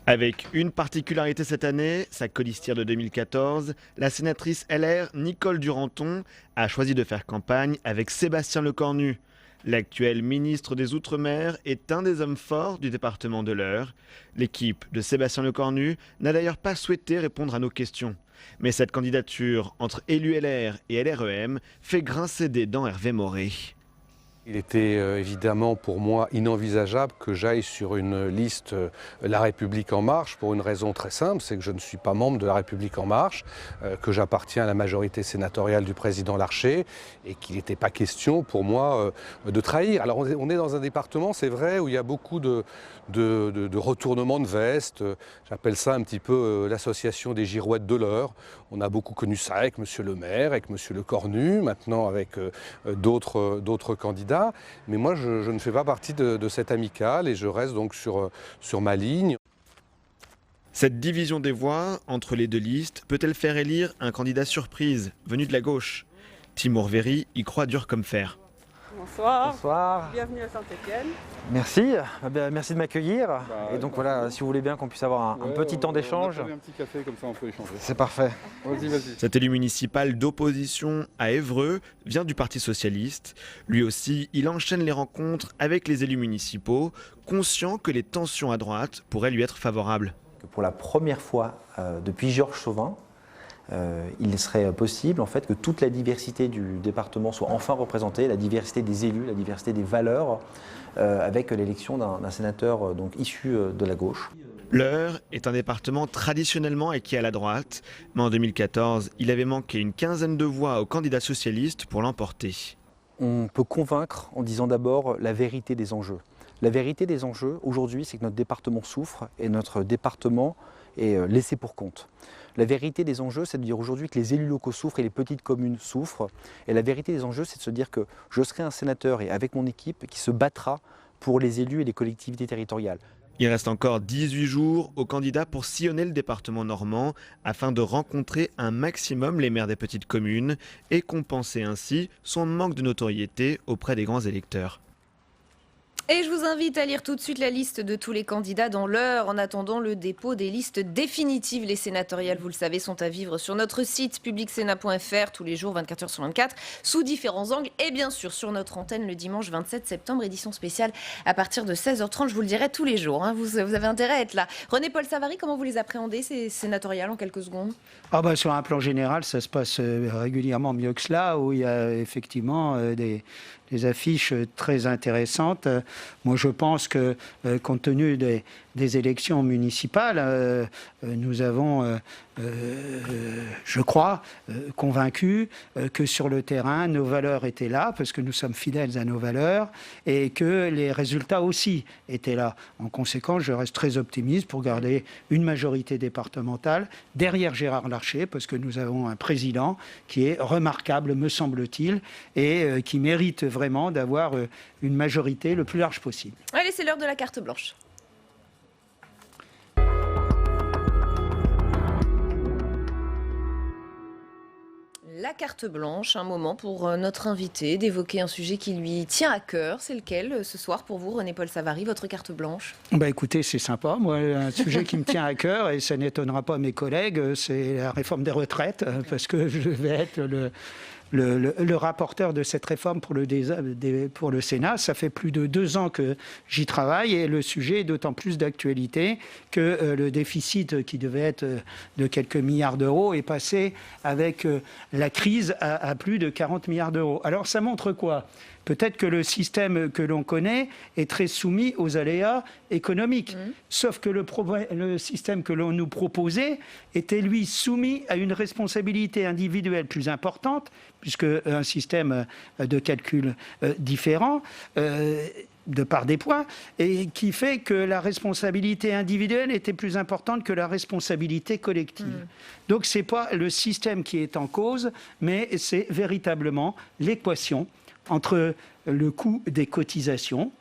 Avec une particularité cette année, sa colistière de 2014, la sénatrice LR Nicole Duranton a choisi de faire campagne avec Sébastien Lecornu. L'actuel ministre des Outre-mer est un des hommes forts du département de l'Eure. L'équipe de Sébastien Lecornu n'a d'ailleurs pas souhaité répondre à nos questions. Mais cette candidature entre élus LR et LREM fait grincer des dents Hervé Moret.
Il était évidemment pour moi inenvisageable que j'aille sur une liste La République En Marche pour une raison très simple, c'est que je ne suis pas membre de La République En Marche, que j'appartiens à la majorité sénatoriale du président Larcher et qu'il n'était pas question pour moi de trahir. Alors on est dans un département, c'est vrai, où il y a beaucoup de retournements de veste, j'appelle ça un petit peu l'association des girouettes de l'Eure. On a beaucoup connu ça avec monsieur le maire, avec monsieur Lecornu, maintenant avec d'autres candidats. Mais moi, je ne fais pas partie de cette amicale et je reste donc sur ma ligne.
Cette division des voix entre les deux listes peut-elle faire élire un candidat surprise venu de la gauche? Timur Véry y croit dur comme fer.
Bonsoir.
Bonsoir.
Bienvenue à Saint-Étienne.
Merci. Merci de m'accueillir. Et donc voilà, si vous voulez bien qu'on puisse avoir un petit temps d'échange.
Un petit café, comme ça on peut échanger.
C'est parfait.
Vas-y.
Cet élu municipal d'opposition à Évreux vient du Parti socialiste. Lui aussi, il enchaîne les rencontres avec les élus municipaux, conscient que les tensions à droite pourraient lui être favorables.
Pour la première fois depuis Georges Chauvin, il serait possible en fait que toute la diversité du département soit enfin représentée, la diversité des élus, la diversité des valeurs, avec l'élection d'un sénateur donc issu de la gauche.
L'Eure est un département traditionnellement acquis à la droite, mais en 2014, il avait manqué une quinzaine de voix aux candidats socialistes pour l'emporter.
On peut convaincre en disant d'abord la vérité des enjeux. La vérité des enjeux aujourd'hui, c'est que notre département souffre et notre département est laissé pour compte. La vérité des enjeux, c'est de dire aujourd'hui que les élus locaux souffrent et les petites communes souffrent. Et la vérité des enjeux, c'est de se dire que je serai un sénateur et avec mon équipe qui se battra pour les élus et les collectivités territoriales.
Il reste encore 18 jours aux candidats pour sillonner le département normand afin de rencontrer un maximum les maires des petites communes et compenser ainsi son manque de notoriété auprès des grands électeurs.
Et je vous invite à lire tout de suite la liste de tous les candidats dans l'Eure en attendant le dépôt des listes définitives. Les sénatoriales, vous le savez, sont à vivre sur notre site publicsénat.fr tous les jours, 24h sur 24, sous différents angles et bien sûr sur notre antenne le dimanche 27 septembre, édition spéciale à partir de 16h30. Je vous le dirai tous les jours, hein. Vous avez intérêt à être là. René-Paul Savary, comment vous les appréhendez, ces sénatoriales, en quelques secondes?
Sur un plan général, ça se passe régulièrement mieux que cela, où il y a effectivement des affiches très intéressantes. Moi, je pense que, compte tenu des élections municipales, nous avons, je crois, convaincu que sur le terrain, nos valeurs étaient là, parce que nous sommes fidèles à nos valeurs, et que les résultats aussi étaient là. En conséquence, je reste très optimiste pour garder une majorité départementale derrière Gérard Larcher, parce que nous avons un président qui est remarquable, me semble-t-il, et qui mérite vraiment d'avoir une majorité le plus large possible.
Allez, c'est l'heure de la carte blanche. La carte blanche, un moment pour notre invité d'évoquer un sujet qui lui tient à cœur. C'est lequel ce soir pour vous, René-Paul Savary, votre carte blanche?
Écoutez, c'est sympa. Moi, un sujet qui me tient à cœur, et ça n'étonnera pas mes collègues, c'est la réforme des retraites, parce que je vais être le rapporteur de cette réforme pour le Sénat. Ça fait plus de 2 ans que j'y travaille et le sujet est d'autant plus d'actualité que le déficit qui devait être de quelques milliards d'euros est passé avec la crise à plus de 40 milliards d'euros. Alors ça montre quoi? Peut-être que le système que l'on connaît est très soumis aux aléas économiques. Sauf que le système que l'on nous proposait était, lui, soumis à une responsabilité individuelle plus importante, puisque un système de calcul différent, de part des points, et qui fait que la responsabilité individuelle était plus importante que la responsabilité collective. Donc ce n'est pas le système qui est en cause, mais c'est véritablement l'équation entre le coût des cotisations,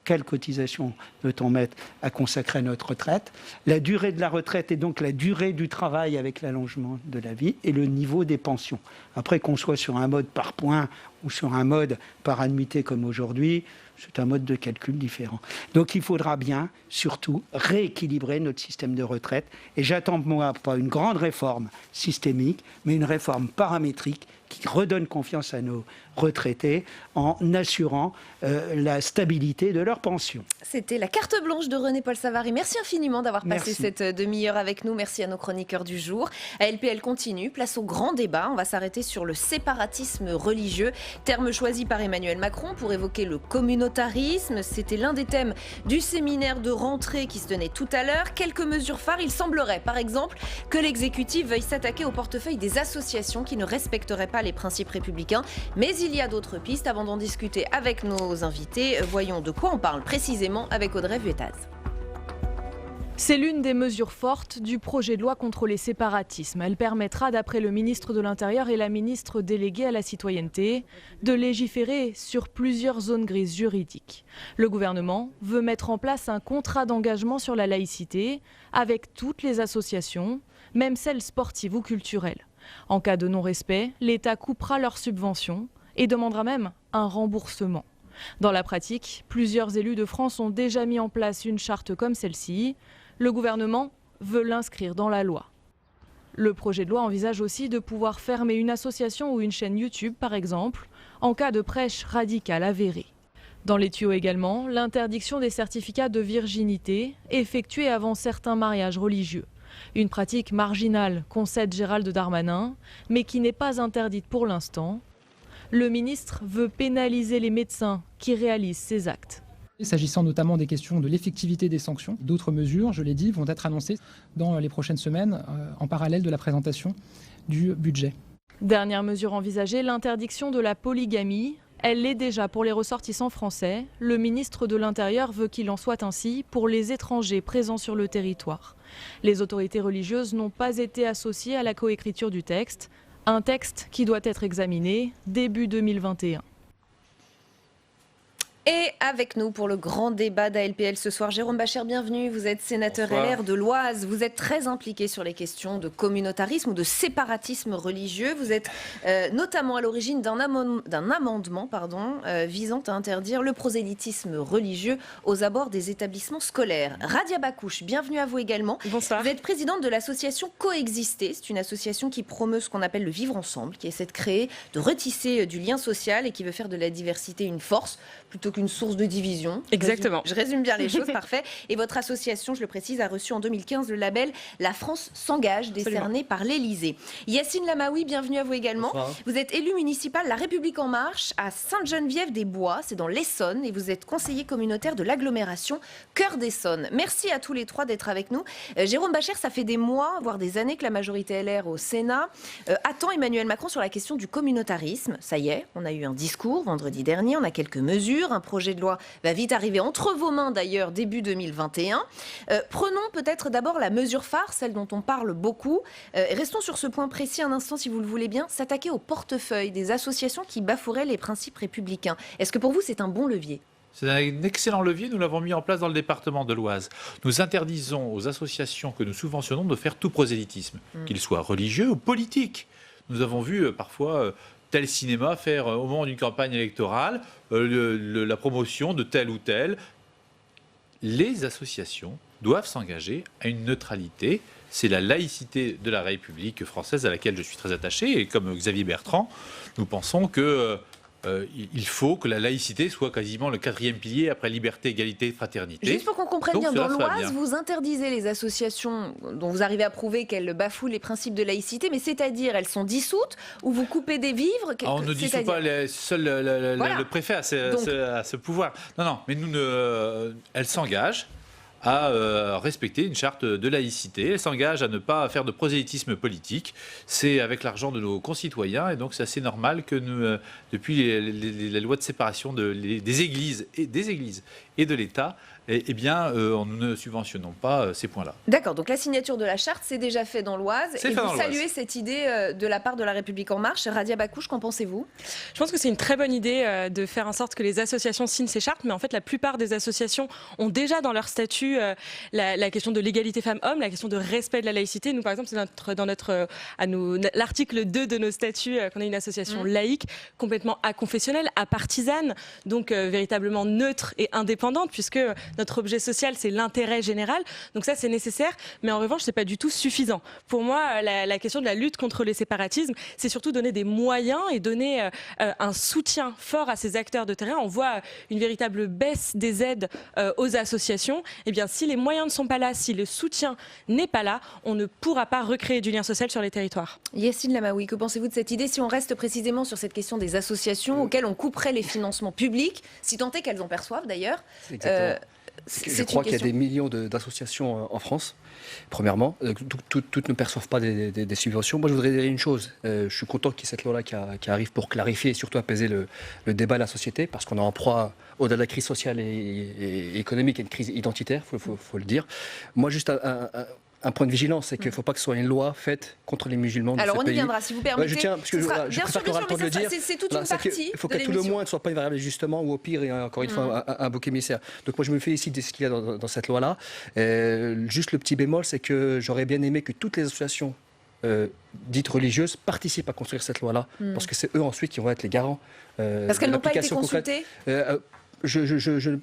quelle cotisation veut-on mettre à consacrer à notre retraite, la durée de la retraite et donc la durée du travail avec l'allongement de la vie, et le niveau des pensions. Après, qu'on soit sur un mode par points ou sur un mode par annuité comme aujourd'hui, c'est un mode de calcul différent. Donc il faudra bien, surtout, rééquilibrer notre système de retraite. Et j'attends, moi, pas une grande réforme systémique, mais une réforme paramétrique qui redonne confiance à nos retraités en assurant la stabilité de leur pension.
C'était la carte blanche de René-Paul Savary. Merci infiniment d'avoir passé
Merci.
cette demi-heure avec nous. Merci à nos chroniqueurs du jour. ALPL continue, place au grand débat. On va s'arrêter sur le séparatisme religieux, terme choisi par Emmanuel Macron pour évoquer le communautarisme. C'était l'un des thèmes du séminaire de rentrée qui se tenait tout à l'heure. Quelques mesures phares. Il semblerait, par exemple, que l'exécutif veuille s'attaquer au portefeuille des associations qui ne respecteraient pas les principes républicains. Mais il y a d'autres pistes. Avant d'en discuter avec nos invités, voyons de quoi on parle précisément avec Audrey Vuettaz.
C'est l'une des mesures fortes du projet de loi contre les séparatismes. Elle permettra, d'après le ministre de l'Intérieur et la ministre déléguée à la citoyenneté, de légiférer sur plusieurs zones grises juridiques. Le gouvernement veut mettre en place un contrat d'engagement sur la laïcité avec toutes les associations, même celles sportives ou culturelles. En cas de non-respect, l'État coupera leurs subventions et demandera même un remboursement. Dans la pratique, plusieurs élus de France ont déjà mis en place une charte comme celle-ci. Le gouvernement veut l'inscrire dans la loi. Le projet de loi envisage aussi de pouvoir fermer une association ou une chaîne YouTube, par exemple, en cas de prêche radicale avérée. Dans les tuyaux également, l'interdiction des certificats de virginité effectués avant certains mariages religieux. Une pratique marginale, concède Gérald Darmanin, mais qui n'est pas interdite pour l'instant. Le ministre veut pénaliser les médecins qui réalisent ces actes.
S'agissant notamment des questions de l'effectivité des sanctions, d'autres mesures, je l'ai dit, vont être annoncées dans les prochaines semaines en parallèle de la présentation du budget.
Dernière mesure envisagée, l'interdiction de la polygamie. Elle l'est déjà pour les ressortissants français. Le ministre de l'Intérieur veut qu'il en soit ainsi pour les étrangers présents sur le territoire. Les autorités religieuses n'ont pas été associées à la coécriture du texte. Un texte qui doit être examiné début 2021.
Et avec nous pour le grand débat d'ALPL ce soir, Jérôme Bascher, bienvenue. Vous êtes sénateur LR de l'Oise. Vous êtes très impliqué sur les questions de communautarisme ou de séparatisme religieux. Vous êtes notamment à l'origine d'un amendement visant à interdire le prosélytisme religieux aux abords des établissements scolaires. Radia Bakouche, bienvenue à vous également.
Bonsoir.
Vous êtes présidente de l'association Coexister. C'est une association qui promeut ce qu'on appelle le vivre ensemble, qui essaie de créer, de retisser du lien social et qui veut faire de la diversité une force plutôt qu'une source de division.
Exactement.
Je résume bien les choses, parfait. Et votre association, je le précise, a reçu en 2015 le label La France s'engage, décerné par l'Élysée. Yacine Lamaoui, bienvenue à vous également.
Bonsoir.
Vous êtes élu municipal La République En Marche à Sainte-Geneviève-des-Bois, c'est dans l'Essonne, et vous êtes conseiller communautaire de l'agglomération Cœur d'Essonne. Merci à tous les trois d'être avec nous. Jérôme Bascher, ça fait des mois, voire des années que la majorité LR au Sénat attend Emmanuel Macron sur la question du communautarisme. Ça y est, on a eu un discours vendredi dernier, on a quelques mesures, un projet de loi va vite arriver entre vos mains d'ailleurs début 2021. Prenons peut-être d'abord la mesure phare, celle dont on parle beaucoup. Restons sur ce point précis un instant si vous le voulez bien, s'attaquer au portefeuille des associations qui bafoueraient les principes républicains. Est-ce que pour vous c'est un bon levier ?
C'est un excellent levier, nous l'avons mis en place dans le département de l'Oise. Nous interdisons aux associations que nous subventionnons de faire tout prosélytisme, qu'il soit religieux ou politique. Nous avons vu parfois tel cinéma faire au moment d'une campagne électorale la promotion de tel ou tel. Les associations doivent s'engager à une neutralité. C'est la laïcité de la République française à laquelle je suis très attaché. Et comme Xavier Bertrand, nous pensons que il faut que la laïcité soit quasiment le 4e pilier après liberté, égalité, fraternité.
Juste pour qu'on comprenne bien,
cela
dans
se fait
l'Oise,
bien.
vous interdisez les associations dont vous arrivez à prouver qu'elles bafouent les principes de laïcité, mais c'est-à-dire elles sont dissoutes ou vous coupez des vivres?
On ne dissout pas, seul
Voilà.
le préfet a ce pouvoir. Non, mais elle s'engage à respecter une charte de laïcité. Elle s'engage à ne pas faire de prosélytisme politique. C'est avec l'argent de nos concitoyens, et donc c'est assez normal que nous, depuis la loi de séparation des églises et de l'État, nous ne subventionnons pas ces points-là.
D'accord, donc la signature de la charte, c'est déjà fait dans l'Oise.
C'est
Et
fait
vous
dans l'Oise.
saluez cette idée de la part de La République En Marche. Radia Bakouche, qu'en pensez-vous?
Je pense que c'est une très bonne idée de faire en sorte que les associations signent ces chartes, mais en fait la plupart des associations ont déjà dans leur statut la question de l'égalité femmes-hommes, la question de respect de la laïcité. Nous par exemple, c'est dans l'article 2 de nos statuts qu'on est une association laïque, complètement aconfessionnelle, apartisane, donc véritablement neutre et indépendante, puisque notre objet social c'est l'intérêt général. Donc ça c'est nécessaire, mais en revanche c'est pas du tout suffisant. Pour moi, la question de la lutte contre les séparatismes, c'est surtout donner des moyens et donner un soutien fort à ces acteurs de terrain. On voit une véritable baisse des aides aux associations. Eh bien, si les moyens ne sont pas là, si le soutien n'est pas là, on ne pourra pas recréer du lien social sur les territoires.
Yacine Lamaoui, que pensez-vous de cette idée, si on reste précisément sur cette question des associations auxquelles on couperait les financements publics, si tant est qu'elles en perçoivent d'ailleurs?
Je crois qu'il y a des millions d'associations en France, premièrement. Toutes ne perçoivent pas des subventions. Moi, je voudrais dire une chose. Je suis content qu'il y ait cette loi-là qui arrive pour clarifier et surtout apaiser le débat de la société, parce qu'on est en proie, au-delà de la crise sociale et économique, à une crise identitaire, il faut le dire. Moi, juste un point de vigilance, c'est qu'il ne faut pas que ce soit une loi faite contre les musulmans.
Alors
de ce
on y
pays.
viendra, si vous permettez.
Je tiens, parce que je préfère qu'on aura le temps de le dire.
C'est toute une partie.
Il faut
de
qu'à tout le
l'émission.
moins, ne soit pas une variable d'ajustement, ou au pire, et encore une fois, un bouc émissaire. Donc moi, je me félicite de ce qu'il y a dans cette loi-là. Juste le petit bémol, c'est que j'aurais bien aimé que toutes les associations dites religieuses participent à construire cette loi-là, parce que c'est eux ensuite qui vont être les garants.
Parce qu'elles n'ont pas été consultées.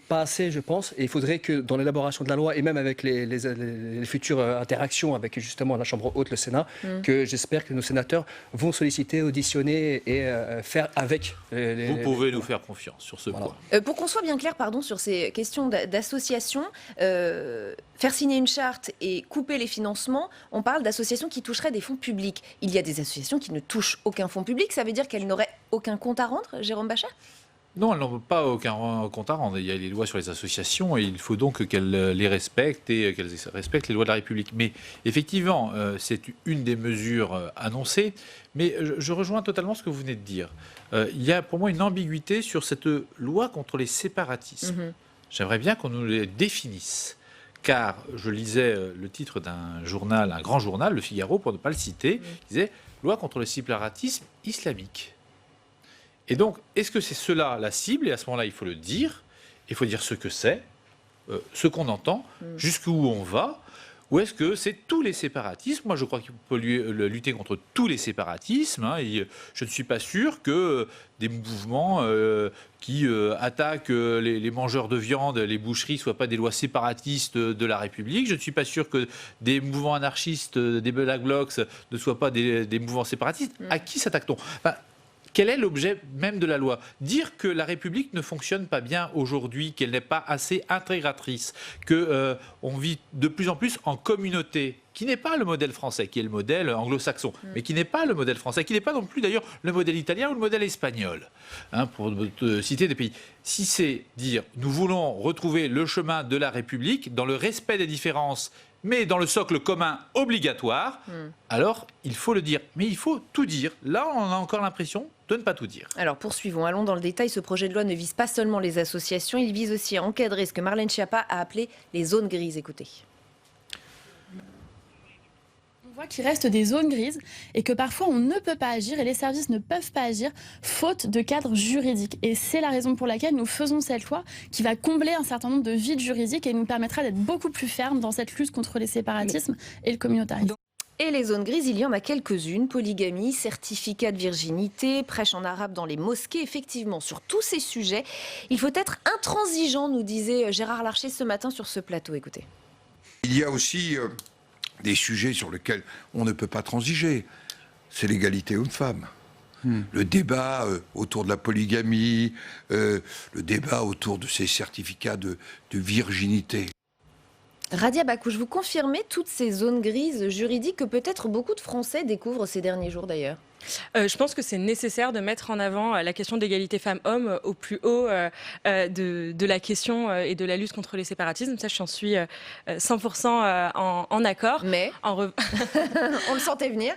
Pas assez, je pense. Et il faudrait que dans l'élaboration de la loi, et même avec les futures interactions avec justement la Chambre haute, le Sénat, que j'espère que nos sénateurs vont solliciter, auditionner et faire avec.
Vous pouvez nous faire confiance sur ce point.
Pour qu'on soit bien clair, sur ces questions d'association, faire signer une charte et couper les financements, on parle d'associations qui toucheraient des fonds publics. Il y a des associations qui ne touchent aucun fonds public, ça veut dire qu'elles n'auraient aucun compte à rendre, Jérôme Bachet?
Non, elles n'ont pas aucun compte à rendre. Il y a les lois sur les associations et il faut donc qu'elles les respectent et qu'elles respectent les lois de la République. Mais effectivement, c'est une des mesures annoncées. Mais je rejoins totalement ce que vous venez de dire. Il y a pour moi une ambiguïté sur cette loi contre les séparatismes. J'aimerais bien qu'on nous les définisse. Car je lisais le titre d'un journal, un grand journal, Le Figaro, pour ne pas le citer, qui disait « Loi contre le séparatisme islamique ». Et donc, est-ce que c'est cela la cible? Et à ce moment-là, il faut le dire. Il faut dire ce que c'est, ce qu'on entend, jusqu'où on va. Ou est-ce que c'est tous les séparatismes? Moi, je crois qu'il faut lutter contre tous les séparatismes. Et je ne suis pas sûr que des mouvements qui attaquent les mangeurs de viande, les boucheries, ne soient pas des lois séparatistes de la République. Je ne suis pas sûr que des mouvements anarchistes, des Black Blocs, ne soient pas des mouvements séparatistes. À qui s'attaque-t-on? Quel est l'objet même de la loi? Dire que la République ne fonctionne pas bien aujourd'hui, qu'elle n'est pas assez intégratrice, qu'on vit de plus en plus en communauté, qui n'est pas le modèle français, qui est le modèle anglo-saxon, mais qui n'est pas le modèle français, qui n'est pas non plus d'ailleurs le modèle italien ou le modèle espagnol, pour citer des pays. Si c'est dire nous voulons retrouver le chemin de la République dans le respect des différences, mais dans le socle commun obligatoire, alors il faut le dire. Mais il faut tout dire. Là, on a encore l'impression de ne pas tout dire.
Alors poursuivons, allons dans le détail. Ce projet de loi ne vise pas seulement les associations, il vise aussi à encadrer ce que Marlène Schiappa a appelé les zones grises. Écoutez.
On voit qu'il reste des zones grises et que parfois on ne peut pas agir et les services ne peuvent pas agir faute de cadre juridique. Et c'est la raison pour laquelle nous faisons cette loi qui va combler un certain nombre de vides juridiques et nous permettra d'être beaucoup plus fermes dans cette lutte contre les séparatismes et le communautarisme.
Et les zones grises, il y en a quelques-unes. Polygamie, certificat de virginité, prêche en arabe dans les mosquées. Effectivement, sur tous ces sujets, il faut être intransigeant, nous disait Gérard Larcher ce matin sur ce plateau. Écoutez.
Il y a aussi des sujets sur lesquels on ne peut pas transiger. C'est l'égalité homme-femme. Le débat autour de la polygamie, le débat autour de ces certificats de virginité.
Radia Bakouche, vous confirmez toutes ces zones grises juridiques que peut-être beaucoup de Français découvrent ces derniers jours d'ailleurs?
Je pense que c'est nécessaire de mettre en avant la question d'égalité femmes-hommes au plus haut de la question et de la lutte contre les séparatismes. Ça, j'en suis 100% en accord.
Mais on le sentait venir.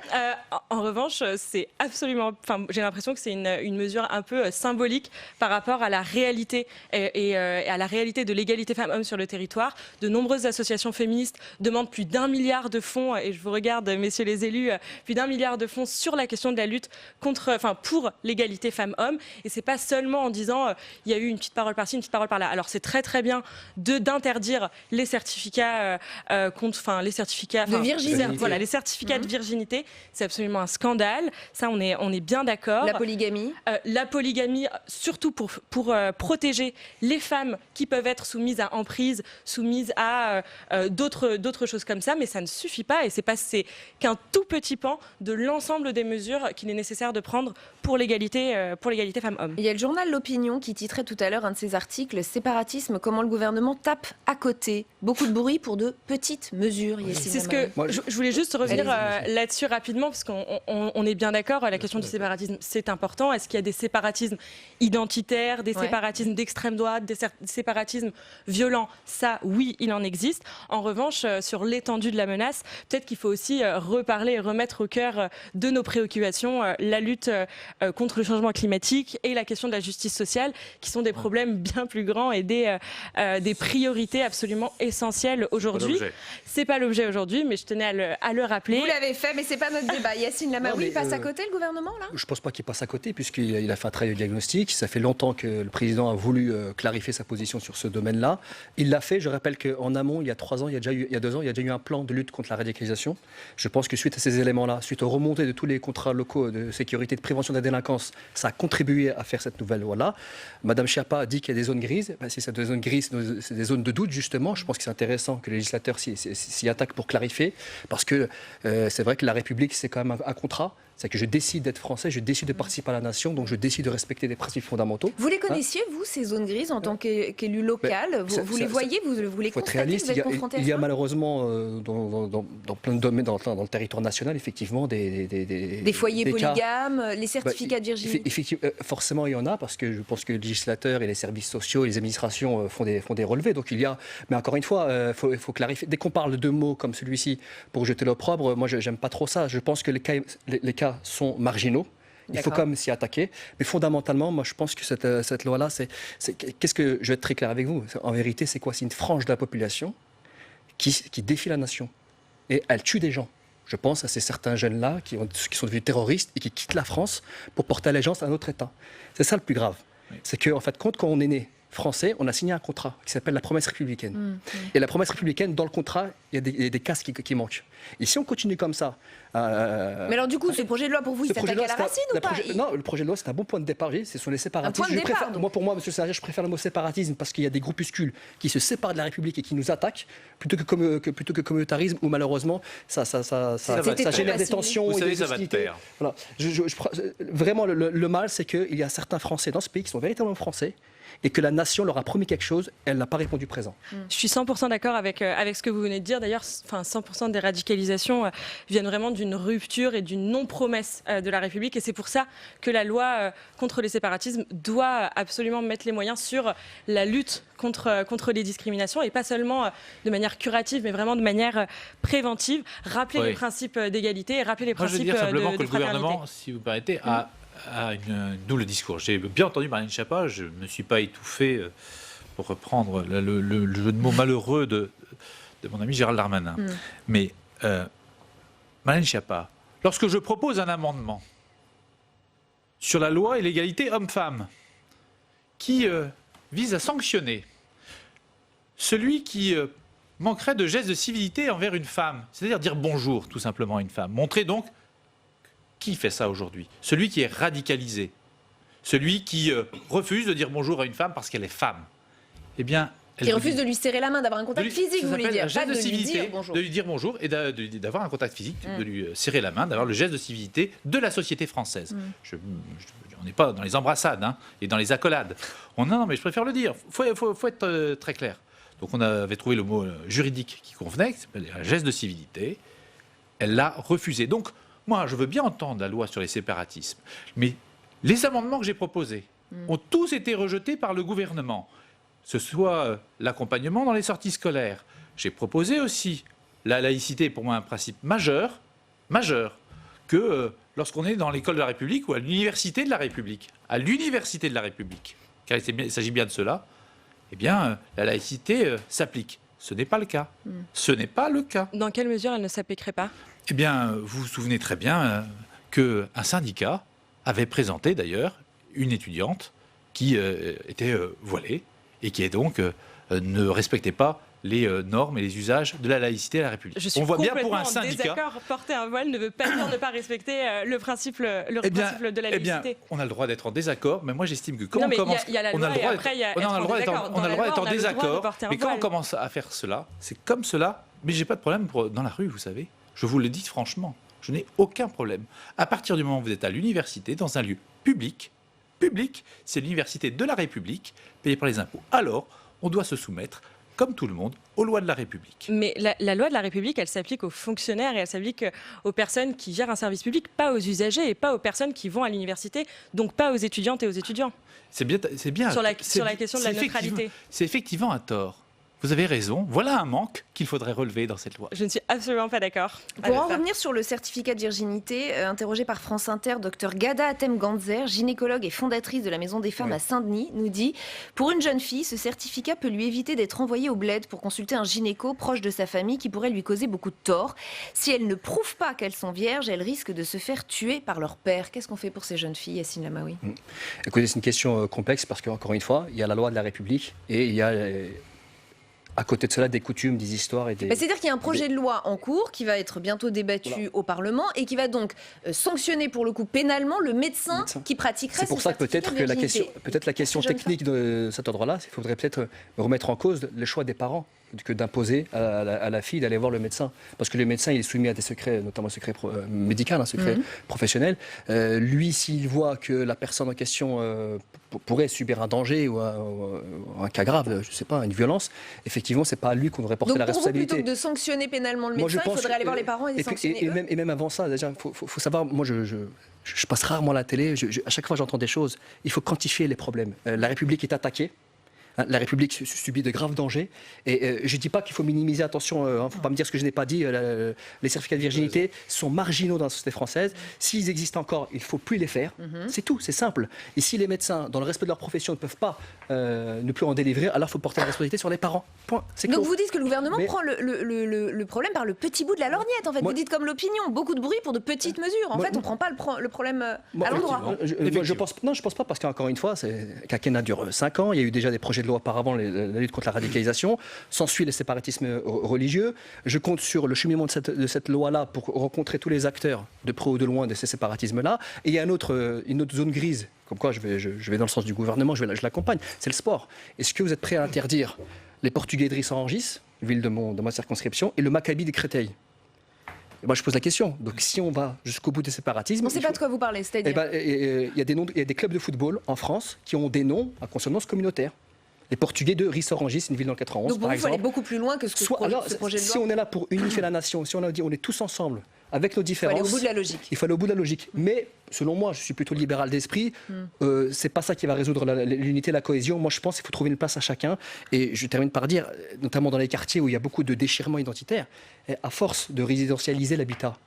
En revanche, c'est absolument. Enfin, j'ai l'impression que c'est une mesure un peu symbolique par rapport à la réalité et à la réalité de l'égalité femmes-hommes sur le territoire. De nombreuses associations féministes demandent plus d'1 milliard de fonds, et je vous regarde, messieurs les élus, plus d'1 milliard de fonds sur la question de la lutte pour l'égalité femmes-hommes. Et c'est pas seulement en disant il y a eu une petite parole par-ci, une petite parole par-là. Alors c'est très très bien d'interdire les certificats les certificats
de virginité.
Voilà, les certificats de virginité, c'est absolument un scandale. Ça, on est bien d'accord. La polygamie, surtout pour protéger les femmes qui peuvent être soumises à emprise, soumises à d'autres choses comme ça, mais ça ne suffit pas, et c'est qu'un tout petit pan de l'ensemble des mesures qu'il est nécessaire de prendre pour l'égalité femmes-hommes.
Il y a le journal L'Opinion qui titrait tout à l'heure un de ses articles, Séparatisme, comment le gouvernement tape à côté. Beaucoup de bruit pour de petites mesures.
C'est ce que je voulais juste revenir là-dessus rapidement, parce qu'on est bien d'accord, la question du séparatisme, c'est important. Est-ce qu'il y a des séparatismes identitaires, des séparatismes d'extrême droite, des séparatismes violents? Ça, oui, il en existe. En revanche, sur l'étendue de la menace, peut-être qu'il faut aussi reparler et remettre au cœur de nos préoccupations la lutte contre le changement climatique et la question de la justice sociale, qui sont des problèmes bien plus grands et des priorités absolument essentielles aujourd'hui. C'est pas l'objet aujourd'hui, mais je tenais à le rappeler.
Vous l'avez fait, mais c'est pas notre débat. Yacine Lamaoui, il passe à côté, le gouvernement, là?
Je pense pas qu'il passe à côté, puisqu'il a fait un travail de diagnostic. Ça fait longtemps que le président a voulu clarifier sa position sur ce domaine-là. Il l'a fait. Je rappelle qu'en amont, il y a 3 ans, il y a 2 ans, il y a déjà eu un plan de lutte contre la radicalisation. Je pense que suite à ces éléments-là, suite aux remontées de tous les contrats locaux de sécurité, de prévention de la délinquance, ça a contribué à faire cette nouvelle loi-là. Madame Schiappa dit qu'il y a des zones grises. Si c'est des zones grises, c'est des zones de doute, justement. Je pense que c'est intéressant que le législateur s'y attaque pour clarifier, parce que c'est vrai que la République, c'est quand même un contrat. C'est que je décide d'être français, je décide de participer à la nation, donc je décide de respecter des principes fondamentaux.
Vous les connaissiez, vous, ces zones grises, en tant qu'élu local? Vous les voyez, vous les constatez, vous êtes confronté à ça?
Il y a malheureusement, dans plein de domaines, dans le territoire national, effectivement, des
foyers polygames, les certificats de virginité.
Forcément, il y en a, parce que je pense que le législateur et les services sociaux et les administrations font des relevés. Donc il y a, mais encore une fois, faut clarifier. Dès qu'on parle de mots comme celui-ci pour jeter l'opprobre, moi, j'aime pas trop ça. Je pense que les cas sont marginaux. Il faut quand même s'y attaquer. Mais fondamentalement, moi, je pense que cette loi-là, qu'est-ce que je vais être très clair avec vous. En vérité, c'est quoi? C'est une frange de la population qui défie la nation. Et elle tue des gens. Je pense à ces certains jeunes-là qui sont devenus terroristes et qui quittent la France pour porter allégeance à un autre État. C'est ça le plus grave. Oui. C'est qu'en fait, quand on est né français, on a signé un contrat qui s'appelle la promesse républicaine. Et la promesse républicaine, dans le contrat, il y a des cases qui manquent. Et si on continue comme ça...
Mais alors du coup, ce projet de loi, pour vous, il s'attaque à la racine ou pas?
Non, le projet de loi, c'est un bon point de départ. Ce sont les séparatistes. Pour moi, monsieur Serge, je préfère le mot séparatisme, parce qu'il y a des groupuscules qui se séparent de la République et qui nous attaquent, plutôt que communautarisme, où malheureusement, ça génère des tensions.
Vous savez, ça va de pair.
Voilà. Vraiment, le mal, c'est qu'il y a certains Français dans ce pays qui sont véritablement français, et que la nation leur a promis quelque chose, elle n'a pas répondu présent.
Je suis 100% d'accord avec ce que vous venez de dire. D'ailleurs, 100% des radicalisations viennent vraiment d'une rupture et d'une non-promesse de la République. Et c'est pour ça que la loi contre les séparatismes doit absolument mettre les moyens sur la lutte contre les discriminations, et pas seulement de manière curative, mais vraiment de manière préventive. Rappeler les principes d'égalité et rappeler les principes de fraternité.
Je veux dire simplement que le gouvernement, si vous permettez, a une double discours. J'ai bien entendu Marlène Schiappa, je ne me suis pas étouffé, pour reprendre le jeu de mots malheureux de mon ami Gérald Darmanin. Mais Marlène Schiappa, lorsque je propose un amendement sur la loi et l'égalité homme-femme qui vise à sanctionner celui qui manquerait de gestes de civilité envers une femme, c'est-à-dire dire bonjour tout simplement à une femme, montrer donc qui fait ça aujourd'hui? Celui qui est radicalisé, celui qui refuse de dire bonjour à une femme parce qu'elle est femme. Eh bien,
Qui refuse de lui serrer la main, d'avoir un contact physique, vous voulez dire, pas de lui dire bonjour.
De lui dire bonjour et d'avoir un contact physique, de lui serrer la main, d'avoir le geste de civilité de la société française. On n'est pas dans les embrassades et dans les accolades. Non, mais je préfère le dire. Il faut être très clair. Donc on avait trouvé le mot juridique qui convenait, qui s'appelle un geste de civilité. Elle l'a refusé. Donc moi, je veux bien entendre la loi sur les séparatismes, mais les amendements que j'ai proposés ont tous été rejetés par le gouvernement. Ce soit l'accompagnement dans les sorties scolaires. J'ai proposé aussi la laïcité, pour moi un principe majeur, que lorsqu'on est dans l'école de la République ou à l'université de la République, car il s'agit bien de cela, eh bien, la laïcité s'applique. Ce n'est pas le cas. Ce n'est pas le cas.
Dans quelle mesure elle ne s'appliquerait pas ?
Eh bien, vous vous souvenez très bien qu'un syndicat avait présenté d'ailleurs une étudiante qui était voilée et qui donc ne respectait pas les normes et les usages de la laïcité à la République.
Je suis
On voit bien
complètement
pour un
en
syndicat.
désaccord. Porter un voile ne veut pas dire ne pas respecter le principe de la laïcité.
Eh bien, on a le droit d'être en désaccord, mais moi j'estime que quand on commence,
il y a la loi et après il y a
on a le droit d'être en désaccord. Mais quand on
voile.
commence à faire cela, c'est comme cela. Mais j'ai pas de problème dans la rue, vous savez. Je vous le dis franchement, je n'ai aucun problème. À partir du moment où vous êtes à l'université, dans un lieu public, c'est l'université de la République, payée par les impôts. Alors, on doit se soumettre, comme tout le monde, aux lois de la République.
Mais la loi de la République, elle s'applique aux fonctionnaires et elle s'applique aux personnes qui gèrent un service public, pas aux usagers et pas aux personnes qui vont à l'université, donc pas aux étudiantes et aux étudiants.
C'est bien.
Sur la question de la neutralité.
C'est effectivement un tort. Vous avez raison, voilà un manque qu'il faudrait relever dans cette loi.
Je ne suis absolument pas d'accord.
Pour en revenir sur le certificat de virginité, interrogé par France Inter, Dr Ghada Hatem-Gantzer, gynécologue et fondatrice de la Maison des Femmes à Saint-Denis, nous dit « Pour une jeune fille, ce certificat peut lui éviter d'être envoyée au bled pour consulter un gynéco proche de sa famille qui pourrait lui causer beaucoup de tort. Si elles ne prouvent pas qu'elles sont vierges, elles risquent de se faire tuer par leur père. » Qu'est-ce qu'on fait pour ces jeunes filles, Yacine Lamaoui ?
Écoutez, c'est une question complexe parce qu'encore une fois, il y a la loi de la République et il y a... à côté de cela, des coutumes, des histoires et des...
C'est-à-dire qu'il y a un projet de loi en cours qui va être bientôt débattu au Parlement et qui va donc sanctionner pour le coup pénalement le médecin qui pratiquerait ce certificat de virginité.
C'est pour ça que peut-être la question technique de cet ordre-là, il faudrait peut-être remettre en cause le choix des parents que d'imposer à la fille d'aller voir le médecin. Parce que le médecin, il est soumis à des secrets, notamment un secret médical, un secret professionnel. Lui, s'il voit que la personne en question pourrait subir un danger ou un cas grave, je ne sais pas, une violence, effectivement, ce n'est pas à lui qu'on devrait porter la responsabilité.
Donc plutôt que de sanctionner pénalement le médecin, il faudrait aller voir les parents et les sanctionner eux.
Et même avant ça, déjà, faut savoir, moi je passe rarement à la télé, à chaque fois j'entends des choses, il faut quantifier les problèmes. La République est attaquée. La République subit de graves dangers. Et je ne dis pas qu'il faut minimiser, attention, il ne faut pas me dire ce que je n'ai pas dit. Les certificats de virginité sont marginaux dans la société française. S'ils existent encore, il ne faut plus les faire. C'est tout, c'est simple. Et si les médecins, dans le respect de leur profession, ne peuvent pas ne plus en délivrer, alors il faut porter la responsabilité sur les parents. Point.
Donc vous dites que le gouvernement prend le problème par le petit bout de la lorgnette. En fait. Vous dites comme l'opinion, beaucoup de bruit pour de petites mesures. En fait, on ne prend pas le problème à l'endroit.
Je pense pas, parce qu'encore une fois, quinquennat dure 5 ans. Il y a eu déjà des projets de loi auparavant, la lutte contre la radicalisation. S'ensuit les séparatismes religieux. Je compte sur le cheminement de cette loi-là pour rencontrer tous les acteurs, de près ou de loin, de ces séparatismes-là. Et il y a une autre zone grise, comme quoi je vais dans le sens du gouvernement, je l'accompagne, c'est le sport. Est-ce que vous êtes prêt à interdire les Portugais de Rissorangis, ville de ma circonscription, et le Maccabi de Créteil? Je pose la question. Donc, si on va jusqu'au bout des séparatismes...
On ne sait pas de quoi vous parlez, c'est-à-dire...
Il y a des clubs de football en France qui ont des noms à consonance communautaire. Les Portugais de Rissorangis, une ville dans le 91,
donc,
par exemple.
Donc, il faut aller beaucoup plus loin que ce projet de loi.
Si on est là pour unifier la nation, si on a dit on est tous ensemble, avec nos différences...
Il faut aller au bout de la logique.
Il faut aller au bout de la logique. Mais, selon moi, je suis plutôt libéral d'esprit, c'est pas ça qui va résoudre l'unité, la cohésion. Moi, je pense qu'il faut trouver une place à chacun. Et je termine par dire, notamment dans les quartiers où il y a beaucoup de déchirements identitaires, à force de résidentialiser l'habitat,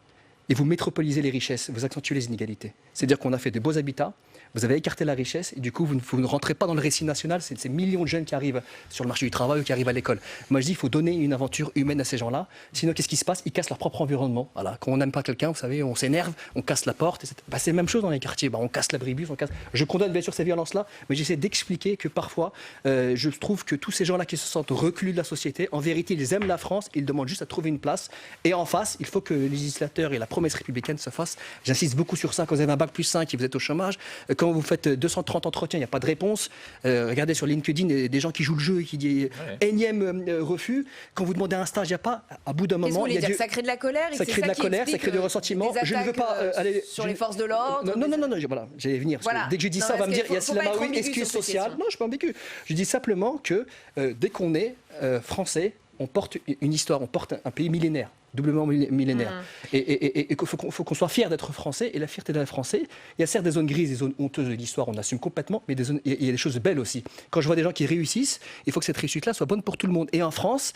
et vous métropolisez les richesses, vous accentuez les inégalités. C'est-à-dire qu'on a fait de beaux habitats, vous avez écarté la richesse, et du coup, vous ne rentrez pas dans le récit national. C'est ces millions de jeunes qui arrivent sur le marché du travail ou qui arrivent à l'école. Moi, je dis, il faut donner une aventure humaine à ces gens-là. Sinon, qu'est-ce qui se passe? Ils cassent leur propre environnement. Voilà. Quand on n'aime pas quelqu'un, vous savez, on s'énerve, on casse la porte. C'est la même chose dans les quartiers. On casse l'abribus, Je condamne bien sûr ces violences-là, mais j'essaie d'expliquer que parfois, je trouve que tous ces gens-là qui se sentent reclus de la société, en vérité, ils aiment la France, ils demandent juste à trouver une place. Et en face, il faut que les législateurs et la promesse républicaine se fassent. J'insiste beaucoup sur ça. Quand vous avez un bac+5 et vous êtes au chômage, Quand vous faites 230 entretiens, il n'y a pas de réponse. Regardez sur LinkedIn, des gens qui jouent le jeu et qui disent énième refus. Quand vous demandez un stage, il n'y a pas. À bout d'un moment,
ça crée de la colère.
Ça crée de la colère, ça crée du ressentiment.
Je ne veux pas aller sur les forces de l'ordre.
Non, voilà, j'allais venir. Dès que je dis ça, on va me dire Yacine Lamaoui, excuse sociale. Non, je ne suis pas ambigu. Je dis simplement que dès qu'on est français, on porte une histoire, on porte un pays millénaire, doublement millénaire. Et il faut qu'on soit fier d'être français. Et la fierté d'être français, il y a certes des zones grises, des zones honteuses de l'histoire, on assume complètement, mais il y a des choses belles aussi. Quand je vois des gens qui réussissent, il faut que cette réussite-là soit bonne pour tout le monde. Et en France,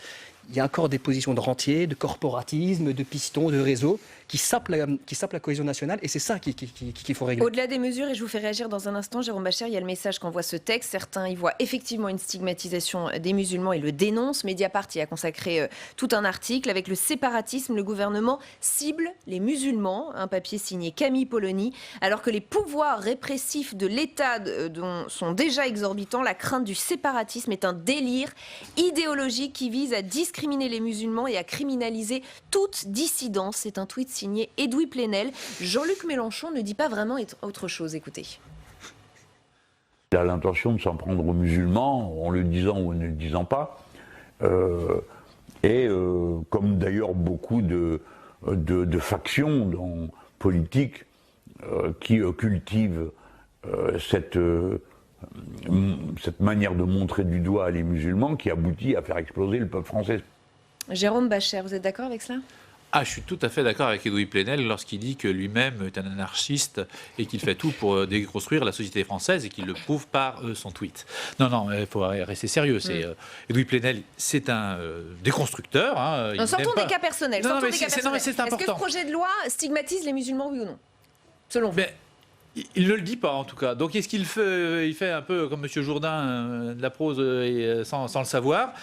il y a encore des positions de rentier, de corporatisme, de piston, de réseau qui sapent la cohésion nationale, et c'est ça qu'il faut régler.
Au-delà des mesures, et je vous fais réagir dans un instant, Jérôme Bascher, il y a le message qu'envoie ce texte. Certains y voient effectivement une stigmatisation des musulmans et le dénoncent. Mediapart y a consacré tout un article. Avec le séparatisme, le gouvernement cible les musulmans. Un papier signé Camille Polony. Alors que les pouvoirs répressifs de l'État sont déjà exorbitants, la crainte du séparatisme est un délire idéologique qui vise à discriminer les musulmans et à criminaliser toute dissidence. C'est un tweet signé Edoui Plenel. Jean-Luc Mélenchon ne dit pas vraiment autre chose. Écoutez.
Il a l'intention de s'en prendre aux musulmans, en le disant ou en ne le disant pas. Comme d'ailleurs beaucoup de factions politiques qui cultivent cette manière de montrer du doigt les musulmans qui aboutit à faire exploser le peuple français.
Jérôme Bascher, vous êtes d'accord avec cela ?
Je suis tout à fait d'accord avec Edoui Plenel lorsqu'il dit que lui-même est un anarchiste et qu'il fait tout pour déconstruire la société française et qu'il le prouve par son tweet. Non, il faut rester sérieux. Edoui Plenel, c'est un déconstructeur.
Sortons des cas personnels. Est-ce
important.
que ce projet de loi stigmatise les musulmans, oui ou non ? Selon vous ?
Il ne le dit pas en tout cas. Donc est-ce qu'il fait, il fait un peu comme M. Jourdain de la prose sans le savoir ?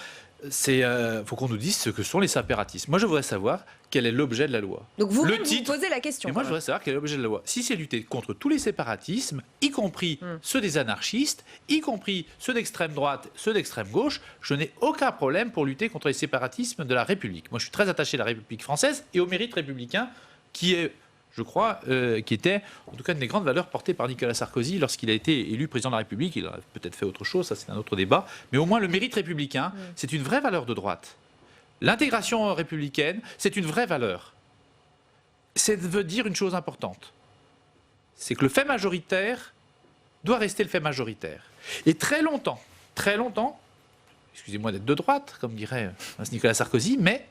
Faut qu'on nous dise ce que sont les séparatismes. Moi, je voudrais savoir quel est l'objet de la loi.
Donc vous posez la question.
Mais moi, je voudrais savoir quel est l'objet de la loi. Si c'est lutter contre tous les séparatismes, y compris ceux des anarchistes, y compris ceux d'extrême droite, ceux d'extrême gauche, je n'ai aucun problème pour lutter contre les séparatismes de la République. Moi, je suis très attaché à la République française et au mérite républicain qui est, je crois, qui était en tout cas une des grandes valeurs portées par Nicolas Sarkozy lorsqu'il a été élu président de la République. Il a peut-être fait autre chose, ça c'est un autre débat, mais au moins le mérite républicain, c'est une vraie valeur de droite. L'intégration républicaine, c'est une vraie valeur. Ça veut dire une chose importante, c'est que le fait majoritaire doit rester le fait majoritaire. Et très longtemps, excusez-moi d'être de droite, comme dirait Nicolas Sarkozy, mais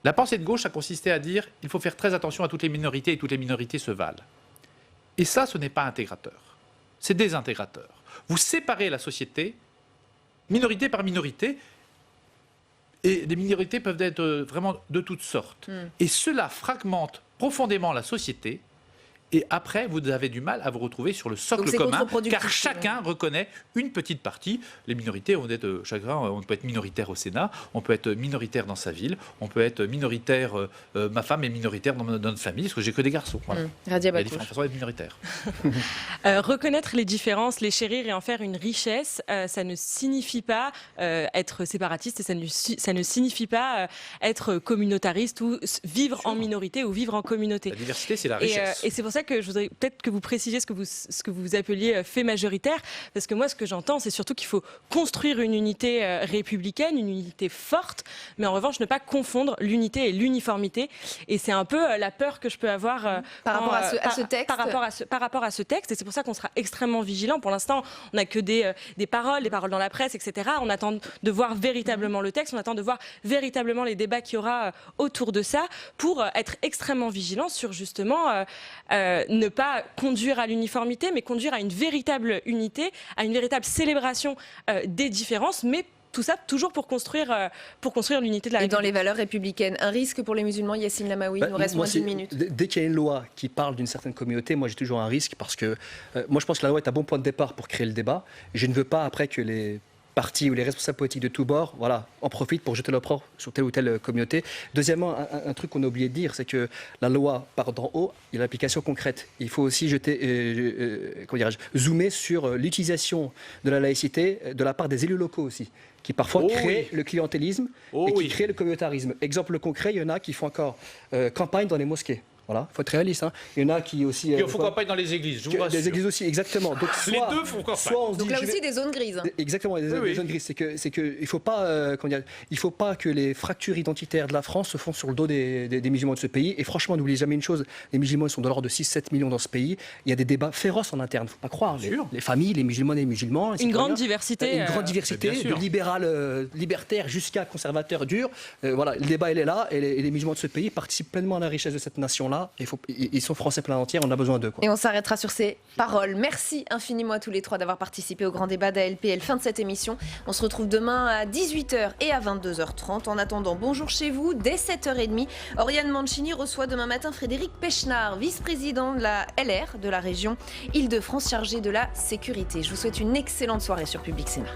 la pensée de gauche a consisté à dire qu'il faut faire très attention à toutes les minorités et toutes les minorités se valent. Et ça, ce n'est pas intégrateur. C'est désintégrateur. Vous séparez la société, minorité par minorité, et les minorités peuvent être vraiment de toutes sortes. Et cela fragmente profondément la société. Et après, vous avez du mal à vous retrouver sur le socle commun, car chacun reconnaît une petite partie. Les minorités, on peut être minoritaire au Sénat, on peut être minoritaire dans sa ville, on peut être minoritaire, ma femme est minoritaire dans notre famille, parce que j'ai que des garçons. Voilà. Il y a différentes façons d'être minoritaire.
Reconnaître les différences, les chérir et en faire une richesse, ça ne signifie pas être séparatiste, et ça ne signifie pas être communautariste ou vivre en minorité ou vivre en communauté.
La diversité, c'est la richesse.
Et c'est pour ça que je voudrais peut-être que vous précisiez ce que vous appeliez fait majoritaire, parce que moi, ce que j'entends, c'est surtout qu'il faut construire une unité républicaine, une unité forte, mais en revanche, ne pas confondre l'unité et l'uniformité. Et c'est un peu la peur que je peux avoir
par rapport à ce texte.
Par rapport à ce texte, et c'est pour ça qu'on sera extrêmement vigilant. Pour l'instant, on n'a que des paroles dans la presse, etc. On attend de voir véritablement le texte, on attend de voir véritablement les débats qu'il y aura autour de ça, pour être extrêmement vigilant sur justement ne pas conduire à l'uniformité, mais conduire à une véritable unité, à une véritable célébration des différences, mais tout ça toujours pour construire l'unité de la République.
Et dans les valeurs républicaines, un risque pour les musulmans, Yacine Lamaoui, il nous reste moins d'une minute.
Dès qu'il y a une loi qui parle d'une certaine communauté, moi j'ai toujours un risque, parce que moi je pense que la loi est un bon point de départ pour créer le débat. Je ne veux pas après que les partis ou les responsables politiques de tous bords en profitent pour jeter l'opprobre sur telle ou telle communauté. Deuxièmement, un truc qu'on a oublié de dire, c'est que la loi part d'en haut, il y a l'application concrète. Il faut aussi zoomer sur l'utilisation de la laïcité de la part des élus locaux aussi, qui parfois créent le clientélisme et qui créent le communautarisme. Exemple concret, il y en a qui font encore campagne dans les mosquées. Voilà, il faut être réaliste. Hein. Il y en a qui aussi.
Il faut campagne dans les églises, je vous rassure.
Des églises aussi, exactement. Donc,
les deux font campagne.
On se dit, donc là aussi des zones grises.
Exactement, des zones grises. C'est que il faut pas, il faut pas que les fractures identitaires de la France se font sur le dos des musulmans de ce pays. Et franchement, n'oubliez jamais une chose, les musulmans sont de l'ordre de 6-7 millions dans ce pays. Il y a des débats féroces en interne, faut pas croire. Les familles, les musulmanes et les musulmans.
Une grande diversité.
Une grande diversité, de libéral, libertaire jusqu'à conservateur dur. Voilà, le débat il est là, et les musulmans de ce pays participent pleinement à la richesse de cette nation-là. Ils sont français plein entière, on a besoin d'eux.
Et on s'arrêtera sur ces paroles. Merci infiniment à tous les trois d'avoir participé au grand débat d'ALPL. Fin de cette émission. On se retrouve demain à 18h et à 22h30. En attendant, bonjour chez vous. Dès 7h30, Oriane Mancini reçoit demain matin Frédéric Pechnard, vice-président de la LR de la région Île-de-France, chargé de la sécurité. Je vous souhaite une excellente soirée sur Public Sénat.